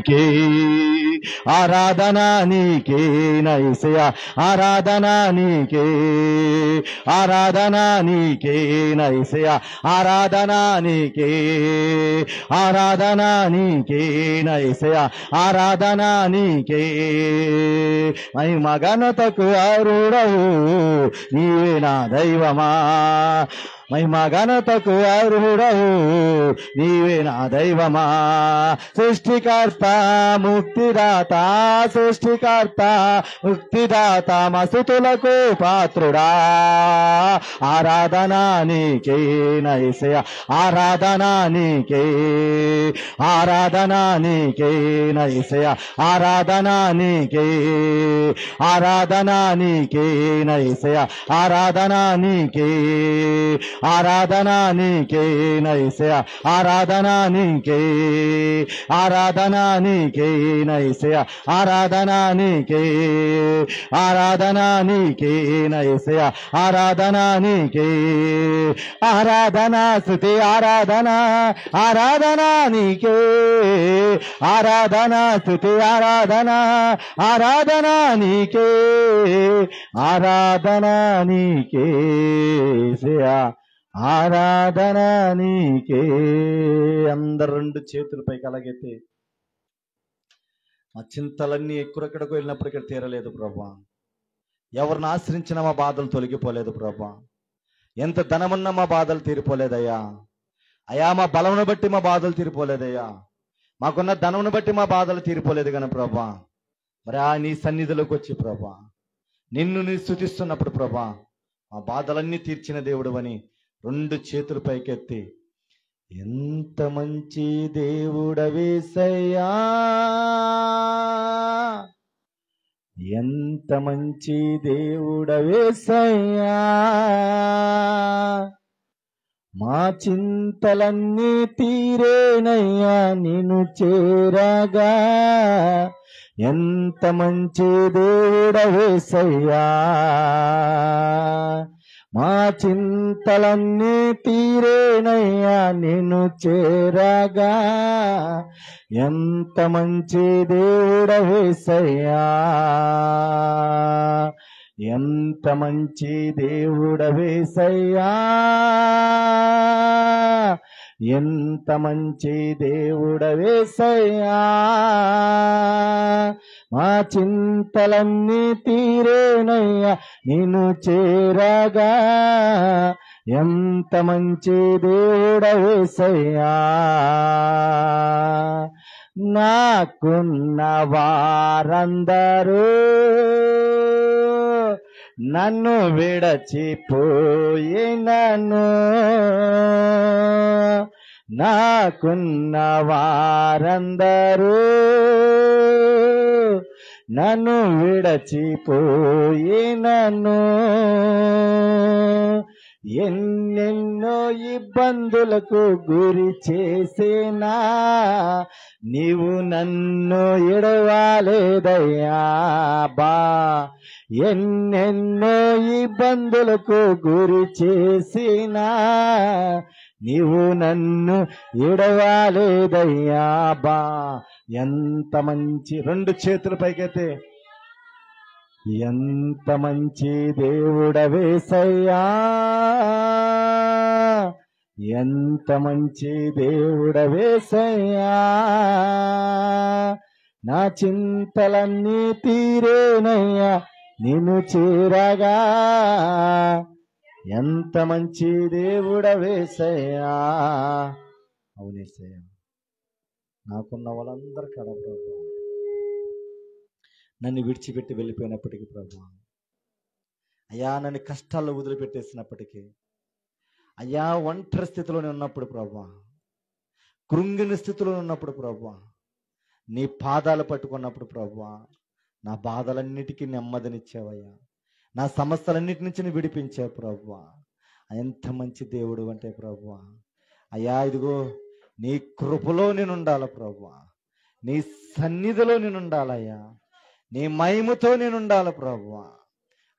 నీకే, ఆరాధన నీకే యేసయ్యా, ఆరాధన నీకే, ఆరాధన నీకే యేసయ్యా, ఆరాధన నీకే, ఆరాధన నీకే యేసయ్యా, ఆరాధన నీకే. మహిమ ఘనతకు అర్హుడవు నీవే నా దైవమా, మహిమ ఘనతకు అర్హుడవు నీవే నా దైవమా. సృష్టికర్త ముక్తిదాత, సృష్టికర్త ముక్తిదాత, మస్తుతులకు పాత్రుడా, ఆరాధన నీకే యేసయ్యా, ఆరాధన నీకే, ఆరాధన నీకే యేసయ్యా, ఆరాధన నీకే, ఆరాధన నీకే యేసయ్యా, ఆరాధన నీకే, ఆరాధన నీకే యేసయ్యా, ఆరాధన నీకే, ఆరాధన నీకే యేసయ్యా, ఆరాధన నీకే, ఆరాధన నీకే యేసయ్యా, ఆరాధన నీకే, ఆరాధన స్తుతి ఆరాధన, ఆరాధన నీకే, ఆరాధన స్తుతి ఆరాధన, ఆరాధన నీకే, ఆరాధన నీకే యేసయ్యా, ఆరాధన నీకే. అందరు రెండు చేతుల పైకి అలాగైతే మా చింతలన్నీ ఎక్కడెక్కడికి వెళ్ళినప్పటికీ తీరలేదు ప్రభా, ఎవరిని ఆశ్రయించినా మా బాధలు తొలగిపోలేదు ప్రభా, ఎంత ధనమున్నా మా బాధలు తీరిపోలేదయ్యా, అయ్యా మా బలమును బట్టి మా బాధలు తీరిపోలేదయ్యా, మాకున్న ధనమును బట్టి మా బాధలు తీరిపోలేదు కానీ ప్రభా, మరి నీ సన్నిధిలోకి వచ్చి ప్రభా నిన్ను నీ స్తుతిస్తున్నప్పుడు ప్రభా మా బాధలన్నీ తీర్చిన దేవుడు అని రెండు చేతులు పైకెత్తి, ఎంత మంచి దేవుడవేసయ్యా, ఎంత మంచి దేవుడవేసయ్యా, మా చింతలన్నీ తీరేనయ్యా నిన్ను చేరగా, ఎంత మంచి దేవుడవేసయ్యా, మా చింతలన్నీ తీరేనయ్యా నిన్ను చేరగా, ఎంత మంచి దేవుడవేసయ్యా, ఎంత మంచి దేవుడవేసయ్యా, ఎంత మంచి దేవుడవేసయ్యా, మా చింతలన్నీ తీరేనయ్యా నిన్ను చేరగా, ఎంత మంచి దేవుడవేసయ్యా. నాకున్న వారందరూ నన్ను విడచిపోయినను, నాకున్న వారందరూ నన్ను విడచిపోయినను, ఎన్నెన్నో ఇబ్బందులకు గురి చేసేనా, నీవు నన్ను ఎడవాలేదయ్యా బా, ఎన్నెన్నో ఇబ్బందులకు గురి చేసినా నీవు నన్ను ఎడవాలేదయ్యా బా. ఎంత మంచి, రెండు చేతులు పైకైతే, ఎంత మంచి దేవుడవేసయ్యా, ఎంత మంచి దేవుడవేసయ్యా, నా చింతలన్నీ తీరేనయ్యా నిన్ను చేరగా, ఎంత మంచి దేవుడవేసయ్యా. అవునేసయ్యా, నాకున్న వాళ్ళందరూ కదా ప్రభు నన్ను విడిచిపెట్టి వెళ్ళిపోయినప్పటికీ ప్రభు, అయ్యా నన్ను కష్టాల్లో వదిలిపెట్టేసినప్పటికీ, అయ్యా ఒంటరి స్థితిలోనే ఉన్నప్పుడు ప్రభు, కృంగిన స్థితిలో ఉన్నప్పుడు ప్రభు, నీ పాదాలు పట్టుకున్నప్పుడు ప్రభు నా బాధలన్నిటికీ నెమ్మదినిచ్చావయ్యా, నా సమస్యలన్నిటి నుంచి విడిపించావు ప్రభు. ఎంత మంచి దేవుడు అంటే ప్రభు, అయ్యా ఇదిగో నీ కృపలో నేను ఉండాలి ప్రభు, నీ సన్నిధిలో నేను ఉండాలయ్యా, నీ మహిమతో నేను ఉండాలి ప్రభు.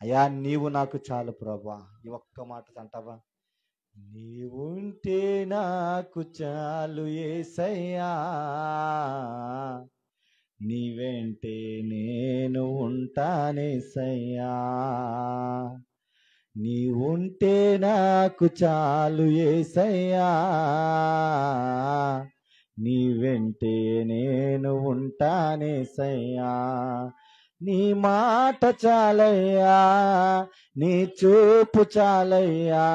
అయ్యా నీవు నాకు చాలు ప్రభు. ఈ ఒక్క మాట అంటావా, నీవుంటే నాకు చాలు యేసయ్యా, వెంటే నేను ఉంటానేసయ్యా, నీ ఉంటే నాకు చాలు యేసయ్యా, నీ వెంటే నేను ఉంటానేసయ్యా, నీ మాట చాలయ్యా, నీ చూపు చాలయ్యా,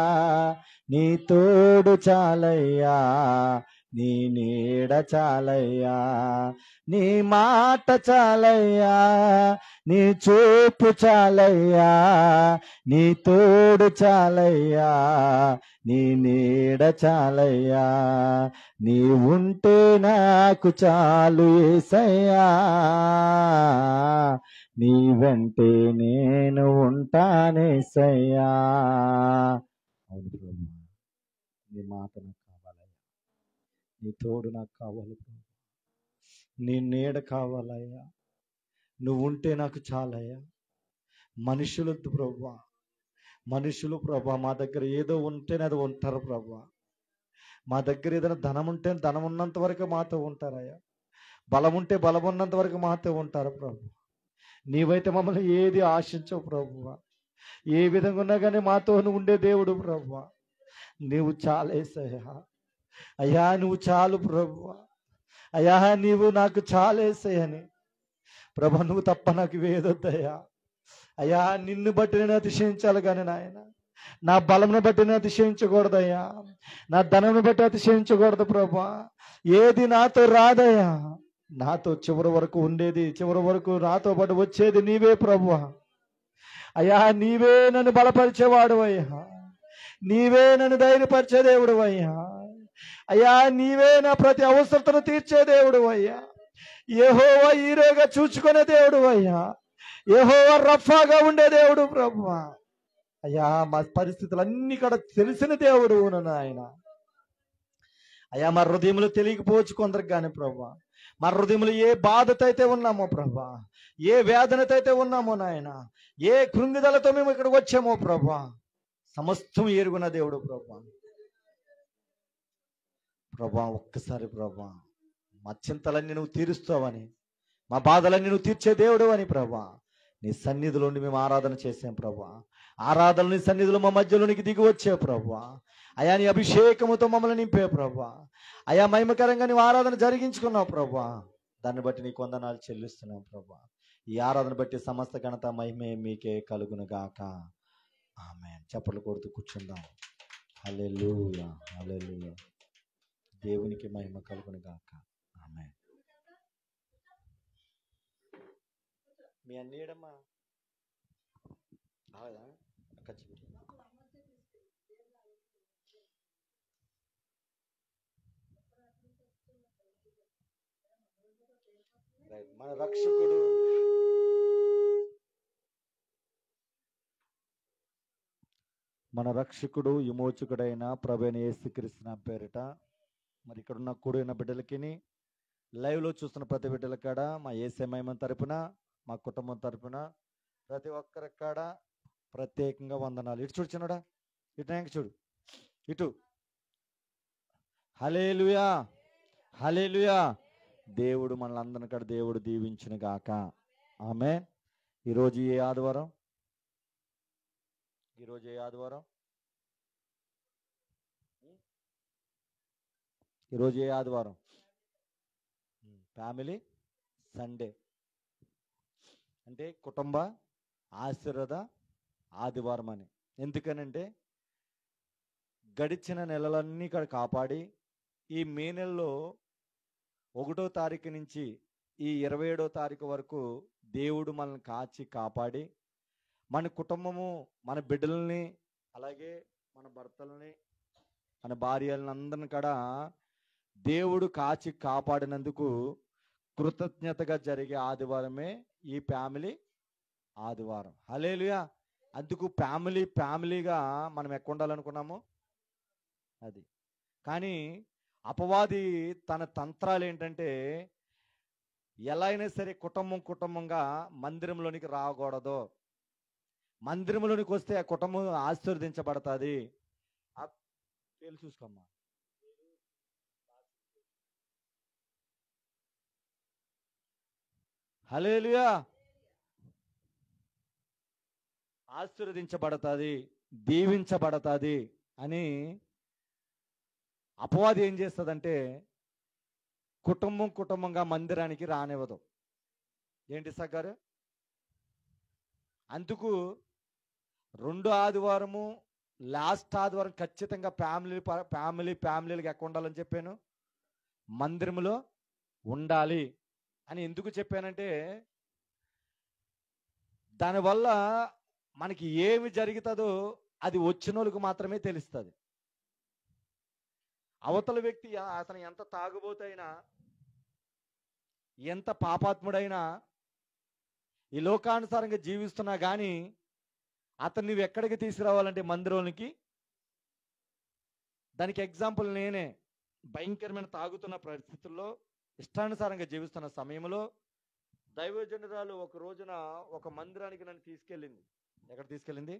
నీ తోడు చాలయ్యా, నీ నీడ చాలయ్యా, నీ మాట చాలయ్యా, నీ చూపు చాలయ్యా, నీ తోడు చాలయ్యా, నీ నీడ చాలయ్యా, నీ ఉంటే నాకు చాలు యేసయ్యా, నీ వెంటే నేను ఉంటానేసయ్యా. అవును ప్రభు, నీ మాట నాకు కావాలయ్యా, నీ తోడు నాకు కావాలి ప్రభు, నీ నీడ కావాలయ్యా, నువ్వు ఉంటే నాకు చాలయ్యా. మనుషులొద్దు ప్రభు, మనుషులు ప్రభు మా దగ్గర ఏదో ఉంటేనే అది ఉంటారు ప్రభు, మా దగ్గర ఏదైనా ధనం ఉంటే ధనం ఉన్నంత వరకు మాతో ఉంటారయ్యా, బలం ఉంటే బలం ఉన్నంత వరకు మాతో ఉంటారు ప్రభు. నీవైతే మమ్మల్ని ఏది ఆశించవు ప్రభువా, ఏ విధంగా ఉన్నా కానీ మాతో ఉండే దేవుడు ప్రభువా, నీవు చాలేసయ్యా. అయ్యా నువ్వు చాలు ప్రభువా, అయ్యా నీవు నాకు చాలేసయ్యని ప్రభా, నువ్వు తప్ప నాకు వేదొద్దయ్యా. అయ్యా నిన్ను బట్టి నేను అతిశయించాలి కానీ నాయన, నా బలంను బట్టి నేను అతిశయించకూడదయ్యా, నా ధనంను బట్టి అతిశయించకూడదు ప్రభా. ఏది నాతో రాదయ్యా, నాతో చివరి వరకు ఉండేది, చివరి వరకు నాతో పాటు వచ్చేది నీవే ప్రభువా. అయ్యా నీవే నన్ను బలపరిచేవాడు అయ్యా, నీవే నన్ను ధైర్యపరిచే దేవుడు అయ్యా. అయ్యా నీవే నా ప్రతి అవసరతను తీర్చే దేవుడు అయ్యా. యెహోవా ఈరేగా చూచుకునే దేవుడు అయ్యా, యెహోవా రఫాగా ఉండే దేవుడు ప్రభువా. అయ్యా మా పరిస్థితులన్నీ కూడా తెలిసిన దేవుడు నాయన. అయ్యా మా హృదయంలో తెలియకపోవచ్చు కొందరికి కానీ ప్రభా, మా హృదయంలో ఏ బాధతో అయితే ఉన్నామో ప్రభా, ఏ వేదనతో అయితే ఉన్నామో నాయన, ఏ కృంగిదలతో మేము ఇక్కడికి వచ్చామో ప్రభా, సమస్తం ఎరుగున్న దేవుడు ప్రభా. ప్రభా ఒక్కసారి ప్రభా మా చింతలన్నీ నువ్వు తీరుస్తావని, మా బాధలన్నీ నువ్వు తీర్చే దేవుడు అని ప్రభా, నీ సన్నిధిలో మేము ఆరాధన చేసాం ప్రభా. ఆరాధన నీ సన్నిధిలో మా మధ్యలోనికి దిగి వచ్చావు ప్రభా. అయా నీ అభిషేకముతో మమ్మల్ని నింపే ప్రభా. అయా మహిమకరంగా నీవు ఆరాధన జరిగించుకున్నావు ప్రభా. దాన్ని బట్టి నీకు వందనాలు చెల్లిస్తున్నాం ప్రభా. ఈ ఆరాధన బట్టి సమస్త ఘనత మహిమే మీకే కలుగును గాక. ఆమేన్. చప్పట్లు కొడుతూ కూర్చుందాం. హల్లెలూయా, హల్లెలూయా. దేవునికి మహిమ కలుగును గాక. ఆమేన్. మీ అన్నీడమ్మా మన రక్షకుడు విమోచకుడైన ప్రభువైన యేసుక్రీస్తు పేరిట మరి ఇక్కడ ఉన్న కూడిన బిడ్డలకి, లైవ్లో చూస్తున్న ప్రతి బిడ్డల కాడ మా యేసే మహిమ తరపున, మా కుటుంబం తరపున ప్రతి ఒక్కరి కాడ ప్రత్యేకంగా వందనాలు. ఇటు చూడు చిన్నడా, ఇటు చూడు, ఇటు. హల్లెలూయా, హల్లెలూయా. దేవుడు మనల్ని అందరిని కాడ దేవుడు దీవించును గాక. ఆమేన్. ఈరోజు ఏ ఆదివారం? ఈరోజు ఏ ఆదివారం? ఈరోజు ఏ ఆదివారం? ఫ్యామిలీ సండే, అంటే కుటుంబ ఆశీర్వాద ఆదివారం అని. ఎందుకనంటే గడిచిన నెలలన్నీ ఇక్కడ కాపాడి ఈ మే నెలలో 1వ తారీఖు నుంచి ఈ 27వ తారీఖు వరకు దేవుడు మనల్ని కాచి కాపాడి మన కుటుంబము, మన బిడ్డలని, అలాగే మన భర్తలని, మన భార్యలను అందరిని కూడా దేవుడు కాచి కాపాడినందుకు కృతజ్ఞతగా జరిగే ఆదివారమే ఈ ఫ్యామిలీ ఆదివారం. హల్లెలూయా. అందుకు ఫ్యామిలీగా మనం ఎక్కడ ఉండాలనుకున్నాము అది. కానీ అపవాది తన తంత్రాలు ఏంటంటే, ఎలా అయినా సరే కుటుంబంగా మందిరంలోనికి రాకూడదు, మందిరంలోనికి వస్తే ఆ కుటుంబం ఆశీర్వదించబడుతుంది. చూసుకోమ్మా, హల్లెలూయా. ఆశీర్వదించబడతాది, దీవించబడతాది అని అపవాది ఏం చేస్తుందంటే కుటుంబంగా మందిరానికి రానివ్వదు. ఏంటి సగ్గారు? అందుకు 2 ఆదివారము లాస్ట్ ఆదివారం ఖచ్చితంగా ఫ్యామిలీలకు ఎక్కడ ఉండాలని చెప్పాను? మందిరములో ఉండాలి అని ఎందుకు చెప్పానంటే దానివల్ల మనకి ఏమి జరుగుతుందో అది వచ్చిన వాళ్ళకి మాత్రమే తెలుస్తుంది. అవతల వ్యక్తి అతను ఎంత తాగుబోతైనా, ఎంత పాపాత్ముడైనా, ఈ లోకానుసారంగా జీవిస్తున్నా కానీ అతను నువ్వు ఎక్కడికి తీసుకురావాలంటే మందిరంలోనికి. దానికి ఎగ్జాంపుల్ నేనే. భయంకరమైన తాగుతున్న పరిస్థితుల్లో ఇష్టానుసారంగా జీవిస్తున్న సమయంలో దైవజనురాలు ఒక రోజున ఒక మందిరానికి నన్ను తీసుకెళ్ళింది. ఎక్కడ తీసుకెళ్ళింది?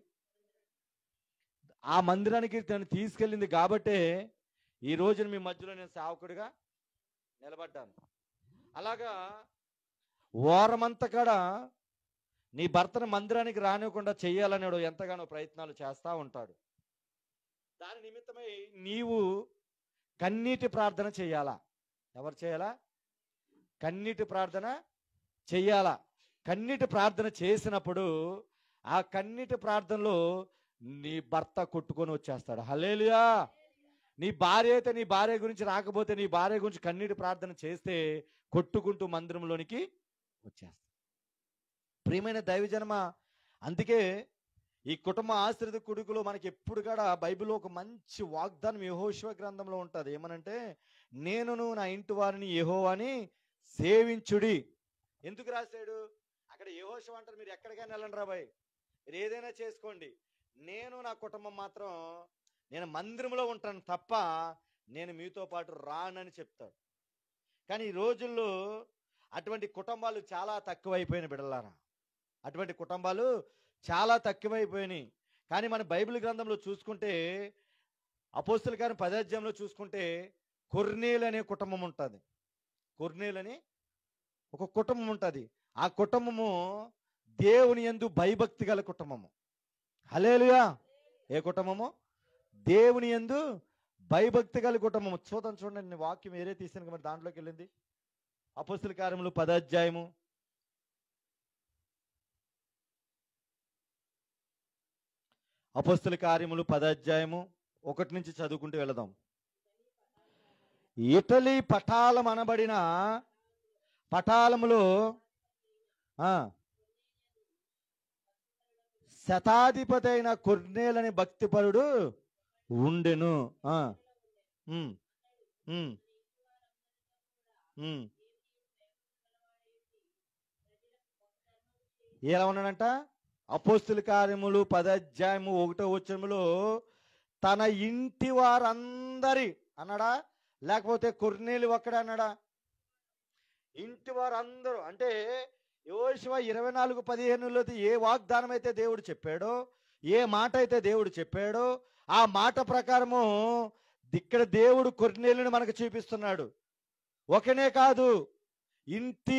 ఆ మందిరానికి నన్ను తీసుకెళ్ళింది కాబట్టే ఈ రోజున మీ మధ్యలో నేను సేవకుడిగా నిలబడ్డాను. అలాగా వారమంతా కూడా నీ భర్తను మందిరానికి రానివ్వకుండా చెయ్యాలని ఎంతగానో ప్రయత్నాలు చేస్తూ ఉంటాడు. దాని నిమిత్తమై నీవు కన్నీటి ప్రార్థన చెయ్యాలా? ఎవరు చేయాలా? కన్నీటి ప్రార్థన చెయ్యాలా? కన్నీటి ప్రార్థన చేసినప్పుడు ఆ కన్నీటి ప్రార్థనలో నీ భర్త కొట్టుకొని వచ్చేస్తాడు. హల్లెలూయా. నీ భార్య అయితే నీ భార్య గురించి రాకపోతే నీ భార్య గురించి కన్నీటి ప్రార్థన చేస్తే కొట్టుకుంటూ మందిరంలోనికి వచ్చేస్తాడు. ప్రియమైన దైవజనమ, అందుకే ఈ కుటుంబ ఆశ్రిత కొడుకులో మనకి ఎప్పుడు కూడా బైబిల్లో ఒక మంచి వాగ్దానం యెహోషువ గ్రంథంలో ఉంటుంది. ఏమనంటే, నేనును నా ఇంటి వారిని యెహోవాని సేవించుడి. ఎందుకు రాశాడు అక్కడ? యెహోషువ అంటారు, మీరు ఎక్కడికైనా వెళ్ళండి రా బాయ్, మీరు ఏదైనా చేసుకోండి, నేను నా కుటుంబం మాత్రం నేను మందిరంలో ఉంటాను తప్ప నేను మీతో పాటు రానని చెప్తాడు. కానీ ఈ రోజుల్లో అటువంటి కుటుంబాలు చాలా తక్కువైపోయిన బిడ్డలారా. అటువంటి కుటుంబాలు చాలా తక్కువైపోయినాయి. కానీ మన బైబిల్ గ్రంథంలో చూసుకుంటే, అపోస్తుల కార్యం 10వ అధ్యాయంలో చూసుకుంటే కొర్నేలు అనే కుటుంబం ఉంటుంది. కొర్నేలు అని ఒక కుటుంబం ఉంటుంది. ఆ కుటుంబము దేవుని యందు భయభక్తి గల కుటుంబము. హల్లెలూయా. ఏ కుటుంబము? దేవుని యందు భయభక్తి గల కుటుంబము. చూడండి, వాక్యం వేరే తీసాను మరి దాంట్లోకి వెళ్ళింది. అపోస్తుల కార్యములు 10వ అధ్యాయము అపోస్తుల కార్యములు 10వ అధ్యాయము 1 నుంచి చదువుకుంటూ వెళదాం. ఇటలీ పటాలం అనబడిన పటాలములో శతాధిపతి అయిన కొర్నేలని భక్తిపరుడు ఉండెను. ఎలా ఉన్నాడంట? అపోస్తుల కార్యములు 10వ అధ్యాయము 1వ వచనములో తన ఇంటి వారందరి అన్నాడా, లేకపోతే కొర్నేలు ఒక్కడే అన్నాడా? ఇంటి వారందరూ అంటే యెహోషువ 24:15లో ఏ వాగ్దానం అయితే దేవుడు చెప్పాడో, ఏ మాట అయితే దేవుడు చెప్పాడో ఆ మాట ప్రకారము ఇక్కడ దేవుడు కొర్నేలుని మనకు చూపిస్తున్నాడు. ఒకనే కాదు, ఇంటి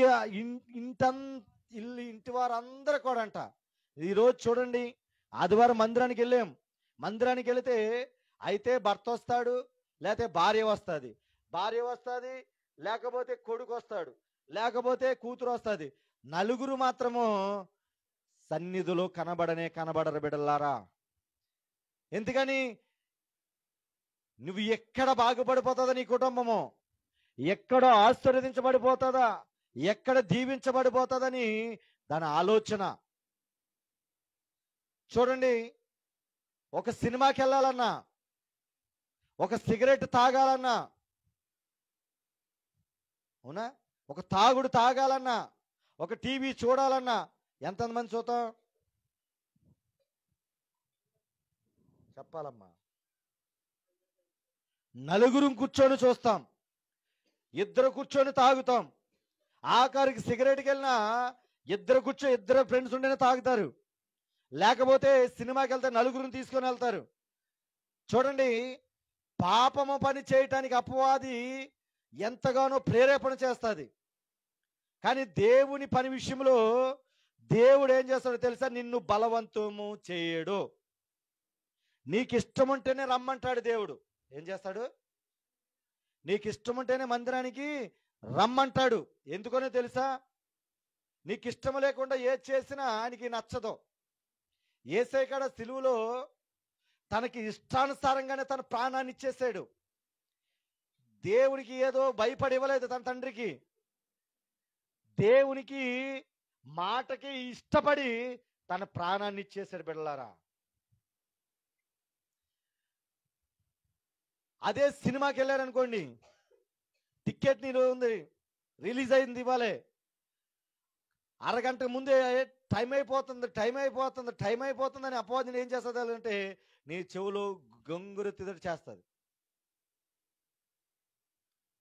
వారందరూ కూడా అంట. ఈరోజు చూడండి, ఆదివారం మందిరానికి వెళ్ళాం. మందిరానికి వెళితే అయితే భర్త వస్తాడు, లేకపోతే భార్య వస్తుంది, లేకపోతే కొడుకు వస్తాడు, లేకపోతే కూతురు వస్తుంది. నలుగురు మాత్రము సన్నిధిలో కనబడరు బిడ్డలారా. ఎందుకని? నువ్వు ఎక్కడ బాగుపడిపోతుందా నీ కుటుంబము, ఎక్కడ ఆశీర్వదించబడిపోతుందా, ఎక్కడ దీవించబడిపోతుందని దాని ఆలోచన. చూడండి, ఒక సినిమాకి వెళ్ళాలన్నా, ఒక సిగరెట్ తాగాలన్నా, అవునా, ఒక తాగుడు తాగాలన్నా, ఒక టీవీ చూడాలన్నా ఎంతమంది చూద్దాం? చెప్పాలమ్మా. నలుగురు కూర్చొని చూస్తాం, ఇద్దరు కూర్చొని తాగుతాం. ఆఖరికి సిగరెట్కి వెళ్ళినా ఇద్దరు ఫ్రెండ్స్ ఉంటేనే తాగుతారు, లేకపోతే సినిమాకి వెళ్తే నలుగురిని తీసుకొని వెళ్తారు. చూడండి, పాపము పని చేయటానికి అపవాది ఎంతగానో ప్రేరేపణ చేస్తుంది. కానీ దేవుని పని విషయంలో దేవుడు ఏం చేస్తాడో తెలుసా? నిన్ను బలవంతము చేయడు. నీకు ఇష్టం ఉంటేనే రమ్మంటాడు దేవుడు. ఏం చేస్తాడు? నీకు ఇష్టం ఉంటేనే మందిరానికి రమ్మంటాడు. ఎందుకనో తెలుసా? నీకు ఇష్టం లేకుండా ఏది చేసినా ఆయనకి నచ్చదు. యేసయ్య కాడ సిలువలో తనకి ఇష్టానుసారంగానే తన ప్రాణాన్ని ఇచ్చేసాడు. దేవునికి ఏదో భయపడి ఇవ్వలేదు తన తండ్రికి. దేవునికి మాటకి ఇష్టపడి తన ప్రాణాన్ని ఇచ్చేసాడు. బిడ్డలారా, అదే సినిమాకి వెళ్ళారనుకోండి, టికెట్ నీలో ఉంది, రిలీజ్ అయింది ఇవ్వాలి, అరగంట ముందే టైం అయిపోతుంది అని అపవాదిని ఏం చేస్తుంది అంటే నీ చెవులో గంగురు తిదడి చేస్తుంది.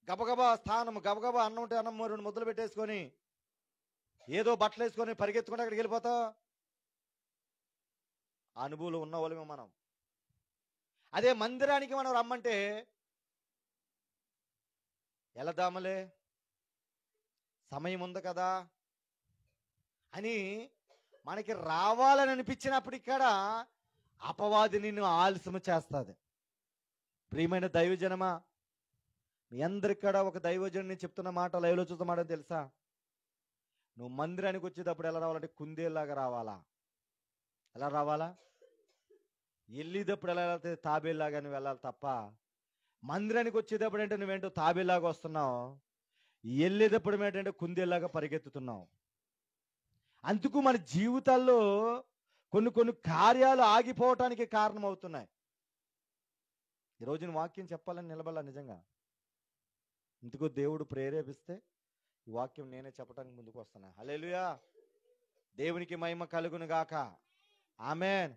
గబగబా స్థానం, గబగబా అన్నం ఉంటే అన్నం 2 ముద్దలు పెట్టేసుకొని ఏదో బట్టలు వేసుకొని పరిగెత్తుకుంటే అక్కడికి వెళ్ళిపోతావు. అనుభూలు ఉన్న వాళ్ళమే మనం. అదే మందిరానికి మనం రమ్మంటే వెళదామలే, సమయం ఉంది కదా అని మనకి రావాలని అనిపించినప్పుడు ఇక్కడ అపవాది నిన్ను ఆలస్యం చేస్తుంది. ప్రియమైన దైవజనమా, మీ అందరికీ ఒక దైవజనుని చెప్తున్న మాట, లైవ్లో చూస్తున్న మాట తెలుసా? నువ్వు మందిరానికి వచ్చేటప్పుడు ఎలా రావాలంటే కుందేలాగా రావాలా. ఎలా రావాలా? వెళ్ళేటప్పుడు ఎలా వెళ్తే తాబేలాగా నువ్వు వెళ్ళాలి తప్ప, మందిరానికి వచ్చేటప్పుడు అంటే నువ్వేంటో తాబేలాగా వస్తున్నావు, వెళ్ళేటప్పుడు ఏంటంటే కుందేలాగా పరిగెత్తుతున్నావు. అందుకు మన జీవితాల్లో కొన్ని కార్యాలు ఆగిపోవటానికి కారణం అవుతున్నాయి. ఈరోజు వాక్యం చెప్పాలని నిలబడాల నిజంగా. ఇందుకు దేవుడు ప్రేరేపిస్తే ఈ వాక్యం నేనే చెప్పడానికి ముందుకు వస్తున్నా. హల్లెలూయా, దేవునికి మహిమ కలుగును గాక. ఆమేన్.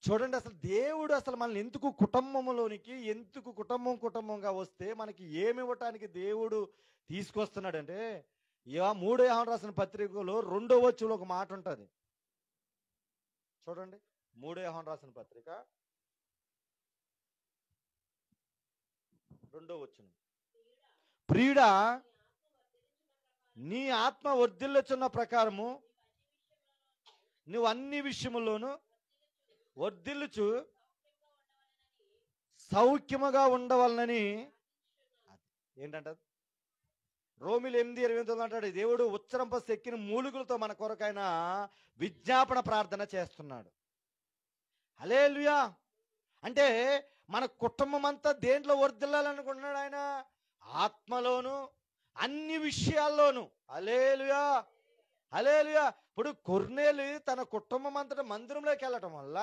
చూడండి, అసలు దేవుడు అసలు మనల్ని ఎందుకు కుటుంబంగా వస్తే మనకి ఏమి ఇవ్వటానికి దేవుడు తీసుకొస్తున్నాడంటే, 3 యోహాను రాసిన పత్రికలో 2వ వచనంలో ఒక మాట ఉంటుంది. చూడండి, 3 యోహాను రాసిన పత్రిక 2వ వచనం. ప్రియుడా, నీ ఆత్మ వర్ధిల్లుచున్న ప్రకారము నువ్వు అన్ని విషయముల్లోనూ వర్ధిల్లుచు సౌఖ్యముగా ఉండవాలని. ఏంటంట? రోమిలు 8:29 అంటాడు, దేవుడు ఉచ్చరంప ఎక్కిన మూలుగులతో మన కొరకైన విజ్ఞాపన ప్రార్థన చేస్తున్నాడు. హల్లెలూయా. అంటే మన కుటుంబం అంతా దేంట్లో వర్ధిల్లాలనుకుంటున్నాడు ఆయన? ఆత్మలోను, అన్ని విషయాల్లోనూ. హల్లెలూయా, హల్లెలూయా. ఇప్పుడు కొర్నేలు తన కుటుంబం అంతటా మందిరంలోకి వెళ్ళటం వల్ల,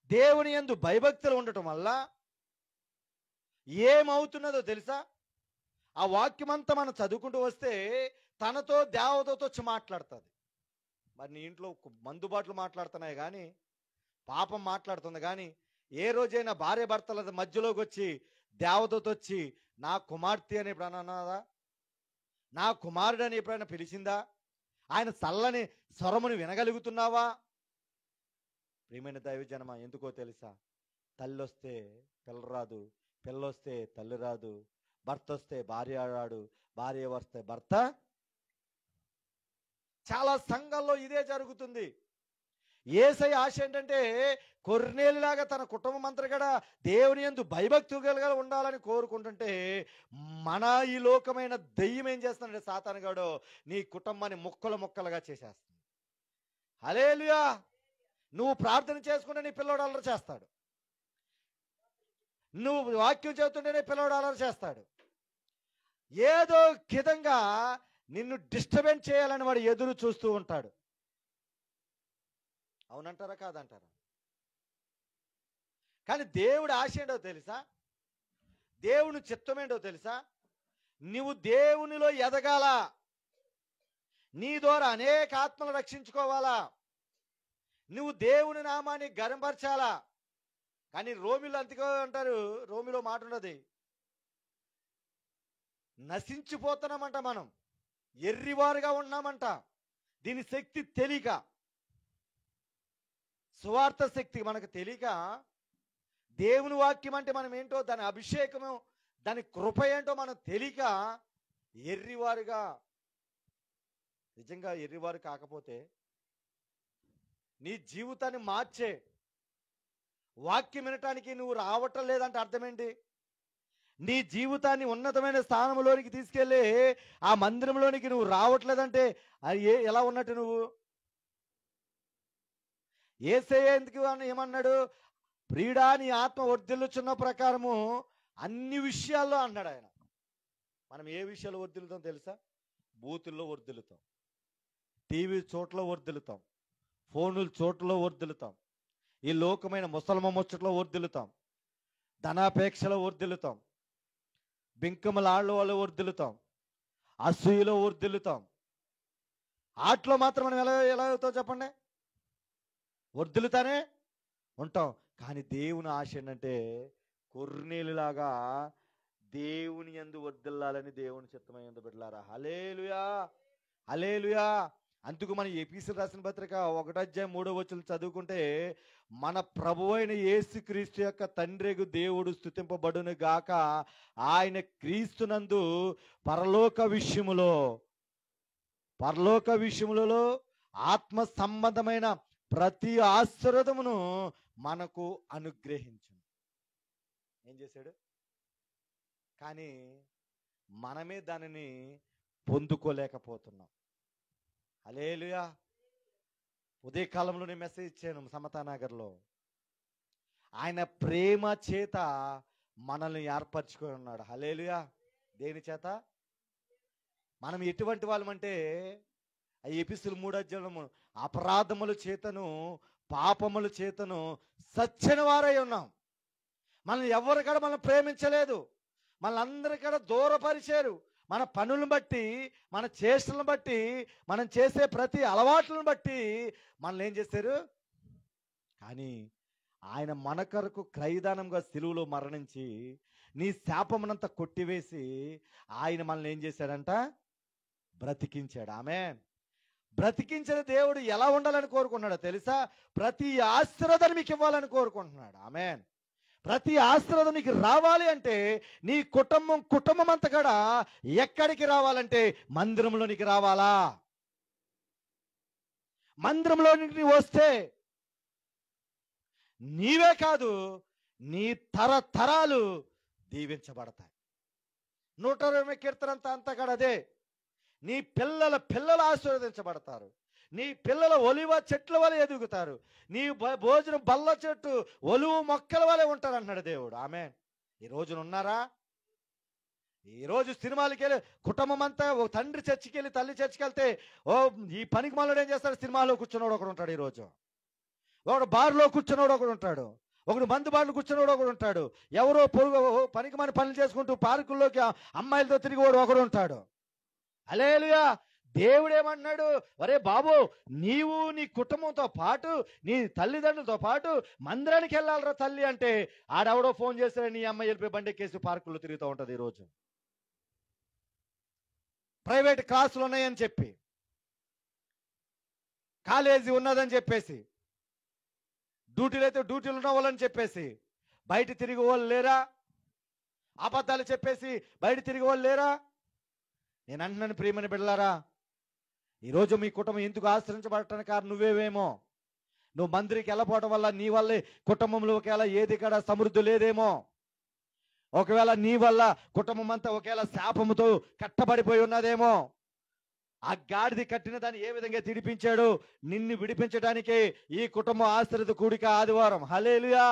దేవుని యందు భయభక్తులు ఉండటం వల్ల ఏమవుతున్నదో తెలుసా? ఆ వాక్యం అంతా మనం చదువుకుంటూ వస్తే తనతో దేవతతో వచ్చి మాట్లాడుతుంది. మరి నీ ఇంట్లో మందుబాట్లు మాట్లాడుతున్నాయి కానీ, పాపం మాట్లాడుతుంది కానీ, ఏ రోజైనా భార్య భర్తల మధ్యలోకి వచ్చి దేవతతో వచ్చి నా కుమార్తె అని ఎప్పుడైనా అన్నదా? నా కుమారుడు అని ఎప్పుడైనా పిలిచిందా? ఆయన చల్లని స్వరమును వినగలుగుతున్నావా? ప్రియమైన దైవజనమా, ఎందుకో తెలుసా? తల్లి వస్తే పిల్ల రాదు, పిల్ల వస్తే తల్లి రాదు, భర్త వస్తే భార్య రాడు, భార్య వస్తే భర్త. చాలా సంఘాల్లో ఇదే జరుగుతుంది. యేసయ్య ఆశ ఏంటంటే కొర్నేలులాగా తన కుటుంబం అంతా కూడా దేవుని యందు భయభక్తులుగా ఉండాలని కోరుకుంటుంటే, మన ఈ లోకమైన దెయ్యం ఏం చేస్తుందంటే సాతానుగాడు నీ కుటుంబాన్ని ముక్కలుగా చేసేస్తుంది. హల్లెలూయా. నువ్వు ప్రార్థన చేసుకుంటే నీ పిల్లోడు అల్లరి చేస్తాడు, నువ్వు వాక్యం చెబుతుంటేనే పిల్లోడు అల్లరి చేస్తాడు. ఏదో విధంగా నిన్ను డిస్టర్బెన్స్ చేయాలని వాడు ఎదురు చూస్తూ ఉంటాడు. అవునంటారా కాదంటారా? కానీ దేవుడు ఆశ ఏంటో తెలుసా? దేవుని చిత్తం ఏంటో తెలుసా? నువ్వు దేవునిలో ఎదగాల, నీ ద్వారా అనేక ఆత్మలు రక్షించుకోవాలా, నువ్వు దేవుని నామాన్ని గర్వపరచాలా. కానీ రోమిలో అంతగా అంటారు, రోమిలో మాట ఉన్నది, నశించిపోతున్నామంట, మనం ఎర్రివారుగా ఉన్నామంట. దీని శక్తి తెలియక, సువార్త శక్తి మనకు తెలియక, దేవుని వాక్యం అంటే మనం ఏంటో, దాని అభిషేకము, దాని కృప ఏంటో మనం తెలియక ఎర్రివారుగా, నిజంగా ఎర్రివారు కాకపోతే నీ జీవితాన్ని మార్చే వాక్యం వినటానికి నువ్వు రావటం లేదంటే అర్థం ఏంటి? నీ జీవితాన్ని ఉన్నతమైన స్థానంలోనికి తీసుకెళ్ళి ఆ మందిరంలోనికి నువ్వు రావట్లేదంటే అది ఎలా ఉన్నట్టు నువ్వు? యేసయ్య ఎందుకు ఏమన్నాడు? ప్రియుడా నీ ఆత్మ వర్ధిల్లుచున్న ప్రకారము అన్ని విషయాల్లో అన్నాడు ఆయన. మనం ఏ విషయాలు వర్ధిల్లుతాం తెలుసా? బూతుల్లో వర్ధిల్లుతాం, టీవీ చోట్ల వర్ధిల్లుతాం, ఫోనుల చోట్ల వర్ధిల్లుతాం, ఈ లోకమైన ముసలమ ముచ్చట్లో వర్ధిల్లుతాం, ధనాపేక్షలో వర్ధిల్లుతాం, బింకములాళ్ళ వాళ్ళు వర్ధిల్లుతాం, అసూయలో వర్ధిల్లుతాం. ఆటలో మాత్రం మనం ఎలా అవుతాం చెప్పండి? వర్ధిల్లుతానే ఉంటాం. కానీ దేవుని ఆశ ఏంటంటే కొర్నేలులాగా దేవుని యందు వర్ధిల్లాలని దేవుని చిత్తమై యందు బిడ్డలారా. హల్లెలూయా, హల్లెలూయా. అందుకు మన ఎఫెసీయులకు రాసిన పత్రిక 1:3 చదువుకుంటే, మన ప్రభువైన యేసుక్రీస్తు యొక్క తండ్రియగు దేవుడు స్తుతింపబడును గాక, ఆయన క్రీస్తునందు పరలోక విషయములలో ఆత్మ సంబంధమైన ప్రతి ఆశీర్వాదమును మనకు అనుగ్రహించును. ఏం చేశాడు? కానీ మనమే దానిని పొందుకోలేకపోతున్నాం. హల్లెలూయా. ఉదయకాలంలో నేను మెసేజ్ ఇచ్చాను సమతానగర్లో. ఆయన ప్రేమ చేత మనల్ని ఏర్పరచుకొని ఉన్నాడు. హల్లెలూయా. దేని చేత? మనం ఎటువంటి వాళ్ళమంటే ఎఫెసీయులు 3 అపరాధముల చేతను పాపముల చేతను సచ్చిన వారై ఉన్నాం. మనల్ని ఎవరు కూడా మనం ప్రేమించలేదు, మనల్ని అందరి కూడా దూరపరిచారు. మన పనులను బట్టి, మన చేష్టలను బట్టి, మనం చేసే ప్రతి అలవాట్లను బట్టి మనల్ని ఏం చేశారు? కానీ ఆయన మన కొరకు క్రయదానంగా సిలువలో మరణించి నీ శాపమునంతా కొట్టివేసి ఆయన మనల్ని ఏం చేశాడంట? బ్రతికించాడు. ఆమేన్. బ్రతికించిన దేవుడు ఎలా ఉండాలని కోరుకున్నాడో తెలుసా? ప్రతి ఆశీర్వాదాన్ని మీకు ఇవ్వాలని కోరుకుంటున్నాడు. ఆమేన్. ప్రతి ఆశీర్వాదం నీకు రావాలి అంటే నీ కుటుంబం అంతా కూడా ఎక్కడికి రావాలంటే మందిరంలోనికి రావాలా. మందిరంలోనికి వస్తే నీవే కాదు, నీ తరతరాలు దీవించబడతాయి. 120 కీర్తన అంతా కూడా అదే. నీ పిల్లలు ఆశీర్వదించబడతారు, నీ పిల్లల ఒలివ చెట్ల వలె ఎదుగుతారు, నీ భోజనం బల్ల చెట్టు ఒలువు మొక్కల వలె ఉంటారు అన్నాడు దేవుడు. ఆమేన్. ఈ రోజున ఉన్నారా? ఈరోజు సినిమాలకి వెళ్ళి కుటుంబం అంతా, ఓ తండ్రి చర్చికి వెళ్ళి తల్లి చర్చికి వెళ్తే ఈ పనికి మనోడు ఏం చేస్తాడు? సినిమాలో కూర్చున్నవాడు ఒకడు ఉంటాడు. ఈరోజు ఒకడు బార్లో కూర్చున్నవాడు ఒకడు ఉంటాడు, ఒకడు మందు బార్లు కూర్చున్నవాడు ఒకడు ఉంటాడు, ఎవరో పనికి మన పనులు చేసుకుంటూ పార్కుల్లోకి అమ్మాయిలతో తిరిగివాడు ఒకడు ఉంటాడు. హల్లెలూయా. దేవుడు ఏమన్నాడు? ఒరే బాబు, నీవు నీ కుటుంబంతో పాటు నీ తల్లిదండ్రులతో పాటు మందిరానికి వెళ్ళాలరా తల్లి అంటే, ఆడెవడో ఫోన్ చేస్తే నీ అమ్మాయి వెళ్ళిపోయి బండెక్కేసి పార్కుల్లో తిరుగుతూ ఉంటుంది. ఈరోజు ప్రైవేట్ క్లాసులు ఉన్నాయని చెప్పి, కాలేజీ ఉన్నదని చెప్పేసి, డ్యూటీలు అయితే డ్యూటీలు ఉన్న వాళ్ళని చెప్పేసి బయట తిరిగి వాళ్ళు లేరా? అబద్ధాలు చెప్పేసి బయట తిరిగి వాళ్ళు లేరా? నేను అంటున్నాను ప్రియమైన బిడ్డలారా, ఈరోజు మీ కుటుంబం ఎందుకు ఆశ్రయించబడటానికి కారణం నువ్వేవేమో. నువ్వు మందిరికి వెళ్ళపోవడం వల్ల నీ వల్లే కుటుంబంలో ఒకవేళ ఏది కూడా సమృద్ధి లేదేమో. ఒకవేళ నీ వల్ల కుటుంబం అంతా ఒకవేళ శాపముతో కట్టబడిపోయి ఉన్నదేమో. ఆ గాడిది కట్టిన దాన్ని ఏ విధంగా తిడిపించాడు? నిన్ను విడిపించడానికి ఈ కుటుంబం ఆశ్రిత కూడిక ఆదివారం. హల్లెలూయా,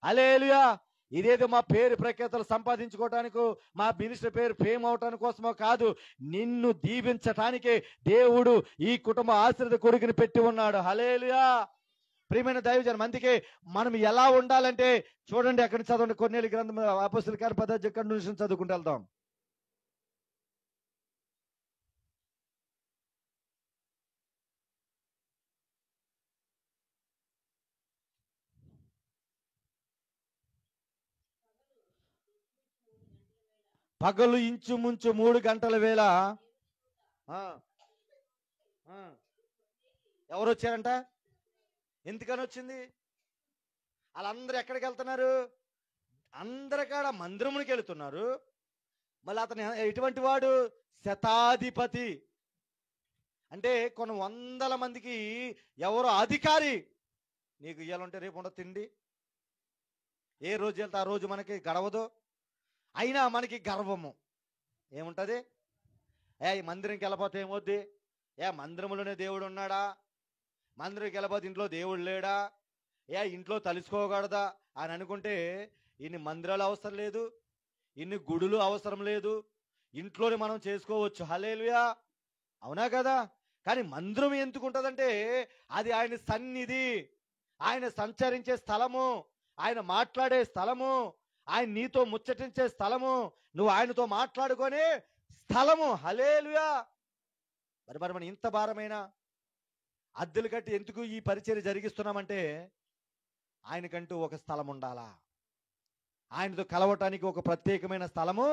హల్లెలూయా. ఇదేదో మా పేరు ప్రఖ్యాతలు సంపాదించుకోవటానికో, మా మినిస్టర్ పేరు ఫేమ్ అవటానికి కోసమో కాదు, నిన్ను దీవించటానికే దేవుడు ఈ కుటుంబ ఆశ్రిత కొడుకుని పెట్టి ఉన్నాడు. హల్లెలూయా. ప్రియమైన దైవజనం, అందుకే మనం ఎలా ఉండాలంటే చూడండి, అక్కడి చదవండి, కొర్నేలు గ్రంథం అపోస్తలుల కార్య 10 చదువుకుంటూ వెళ్దాం. పగలు ఇంచుమించు 3 గంటల వేళ ఎవరు వచ్చారంట? ఎందుకని వచ్చింది? వాళ్ళందరూ ఎక్కడికి వెళ్తున్నారు? అందరు కాడ మందిరమునికి వెళుతున్నారు. మళ్ళీ అతను ఎటువంటి వాడు? శతాధిపతి అంటే కొన్ని వందల మందికి ఎవరో అధికారి. నీకు ఇయ్యాలంటే రేపు ఉండదు తిండి, ఏ రోజు వెళ్తే ఆ రోజు మనకి గడవదు. అయినా మనకి గర్వము ఏముంటుంది? ఈ మందిరంకి వెళ్ళిపోతే ఏమవుద్ది? మందిరంలోనే దేవుడు ఉన్నాడా? మందిరంకి వెళ్ళిపోతే ఇంట్లో దేవుడు లేడా? ఇంట్లో తలుసుకోకూడదా అని అనుకుంటే ఇన్ని మందిరాలు అవసరం లేదు, ఇన్ని గుడులు అవసరం లేదు, ఇంట్లోనే మనం చేసుకోవచ్చు. హల్లెలూయా, అవునా కదా? కానీ మందిరం ఎందుకు ఉంటుందంటే అది ఆయన సన్నిధి, ఆయన సంచరించే స్థలము, ఆయన మాట్లాడే స్థలము, ఆయన నీతో ముచ్చటించే స్థలము, నువ్వు ఆయనతో మాట్లాడుకునే స్థలము. హల్లెలూయా. మరి మనం ఇంత భారమైన అద్దెలు కట్టి ఎందుకు ఈ పరిచర్య జరిగిస్తున్నామంటే ఆయనకంటూ ఒక స్థలం ఉండాలా, ఆయనతో కలవటానికి ఒక ప్రత్యేకమైన స్థలము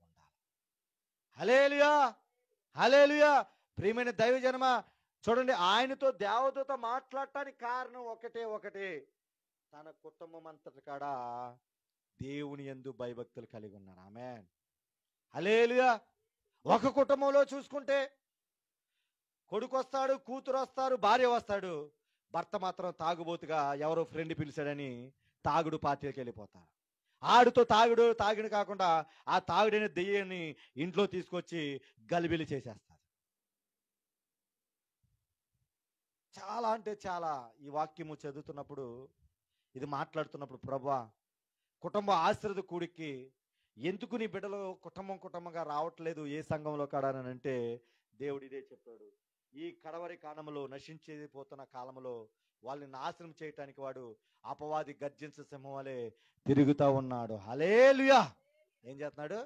ఉండాలి. హల్లెలూయా, హల్లెలూయా. ప్రియమైన దైవజనమ, చూడండి, ఆయనతో దేవదూత మాట్లాడటానికి కారణం ఒకటే, తన కుటుంబం అంతటి కాడ దేవుని యందు భయభక్తులు కలిగి ఉన్నారు. ఆమేన్, హల్లెలూయా. ఒక కుటుంబంలో చూసుకుంటే కొడుకు వస్తాడు, కూతురు వస్తారు, భార్య వస్తాడు, భర్త మాత్రం తాగుబోతుగా ఎవరో ఫ్రెండ్ పిలిచాడని తాగుడు పార్టీకి వెళ్ళిపోతారు. ఆడుతో తాగిన కాకుండా ఆ తాగుడైన దెయ్యాన్ని ఇంట్లో తీసుకొచ్చి గలిబిలి చేసేస్తారు. చాలా అంటే చాలా ఈ వాక్యము చదువుతున్నప్పుడు, ఇది మాట్లాడుతున్నప్పుడు, ప్రభువా కుటుంబ ఆశ్రిత కూడికి ఎందుకు నీ బిడ్డలు కుటుంబంగా రావట్లేదు ఏ సంఘంలో కాడానంటే దేవుడు ఇదే చెప్పాడు. ఈ కడవరి కాలంలో నశించిపోతున్న కాలంలో వాళ్ళని నాశనం చేయటానికి వాడు అపవాది గర్జించే సింహం వలె తిరుగుతూ ఉన్నాడు. హల్లెలూయా. ఏం చేస్తున్నాడు?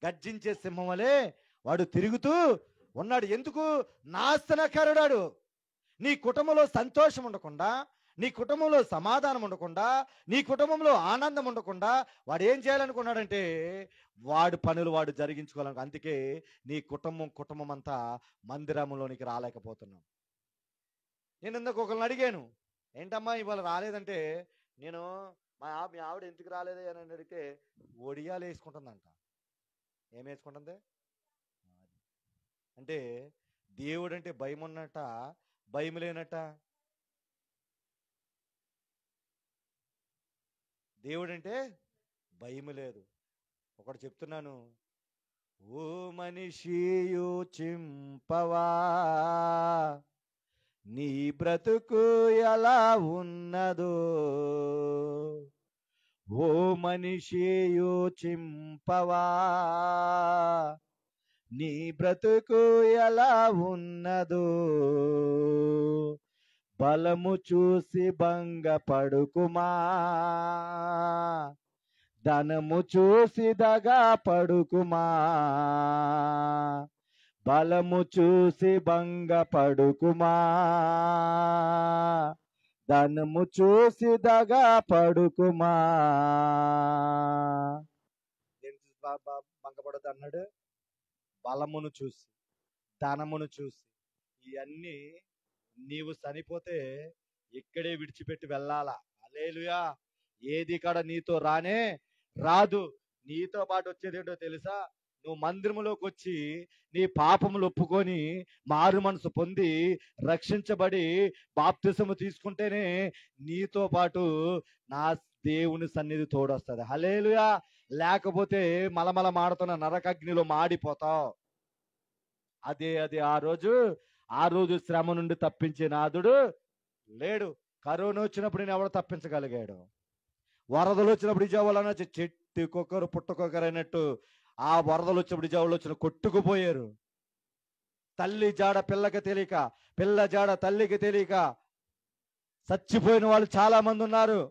గర్జించే సింహం వలె వాడు తిరుగుతూ ఉన్నాడు. ఎందుకు? నాశనకరుడాడు. నీ కుటుంబంలో సంతోషం ఉండకుండా, నీ కుటుంబంలో సమాధానం ఉండకుండా, నీ కుటుంబంలో ఆనందం ఉండకుండా వాడు ఏం చేయాలనుకున్నాడంటే వాడు పనులు వాడు జరిగించుకోవాలను. అందుకే నీ కుటుంబం అంతా మందిరంలోనికి రాలేకపోతున్నాం. నేను ఇందాక ఒకరిని అడిగాను, ఏంటమ్మా ఇవాళ రాలేదంటే, నేను మీ ఆవిడ ఎందుకు రాలేదు అని అడిగితే ఒడియాలు వేసుకుంటుందంట. ఏం వేసుకుంటుంది అంటే దేవుడు అంటే భయం ఉన్నట్ట, భయం లేనట్ట? దేవుడు అంటే భయం లేదు. ఒకటి చెప్తున్నాను, ఓ మనిషి యోచింపవా నీ బ్రతుకు ఎలా ఉన్నదో, ఓ మనిషి యోచింపవా నీ బ్రతుకు ఎలా ఉన్నదో, బలము చూసి భంగపడుకుమా, ధనము చూసి దగా పడుకుమా, బలము చూసి భంగపడుకుమా, ధనము చూసి దగా పడుకుమా. భంగపడదు అన్నాడు? బలమును చూసి, ధనమును చూసి. ఇవన్నీ నీవు చనిపోతే ఇక్కడే విడిచిపెట్టి వెళ్ళాలా. హల్లెలూయా. ఏది కాడ నీతో రానే రాదు. నీతో పాటు వచ్చేది ఏంటో తెలుసా? నువ్వు మందిరములోకి వచ్చి నీ పాపములు ఒప్పుకొని మారు మనసు పొంది రక్షించబడి బాప్తిసము తీసుకుంటేనే నీతో పాటు నా దేవుని సన్నిధి తోడొస్తుంది. హల్లెలూయా. లేకపోతే మలమల మాడుతున్న నరకగ్నిలో మాడిపోతావు. అదే ఆ రోజు శ్రమ నుండి తప్పించే నాదుడు లేడు. కరోనా వచ్చినప్పుడు నేను ఎవరు తప్పించగలిగాడు? వరదలు వచ్చినప్పుడు ఇజావాళ్ళ చెట్టుకొకరు పుట్టకొకరు అయినట్టు ఆ వరదలు వచ్చినప్పుడు ఇజావాళ్ళు వచ్చిన కొట్టుకుపోయారు. తల్లి జాడ పిల్లకి తెలియక, పిల్ల జాడ తల్లికి తెలియక చచ్చిపోయిన వాళ్ళు చాలా మంది ఉన్నారు.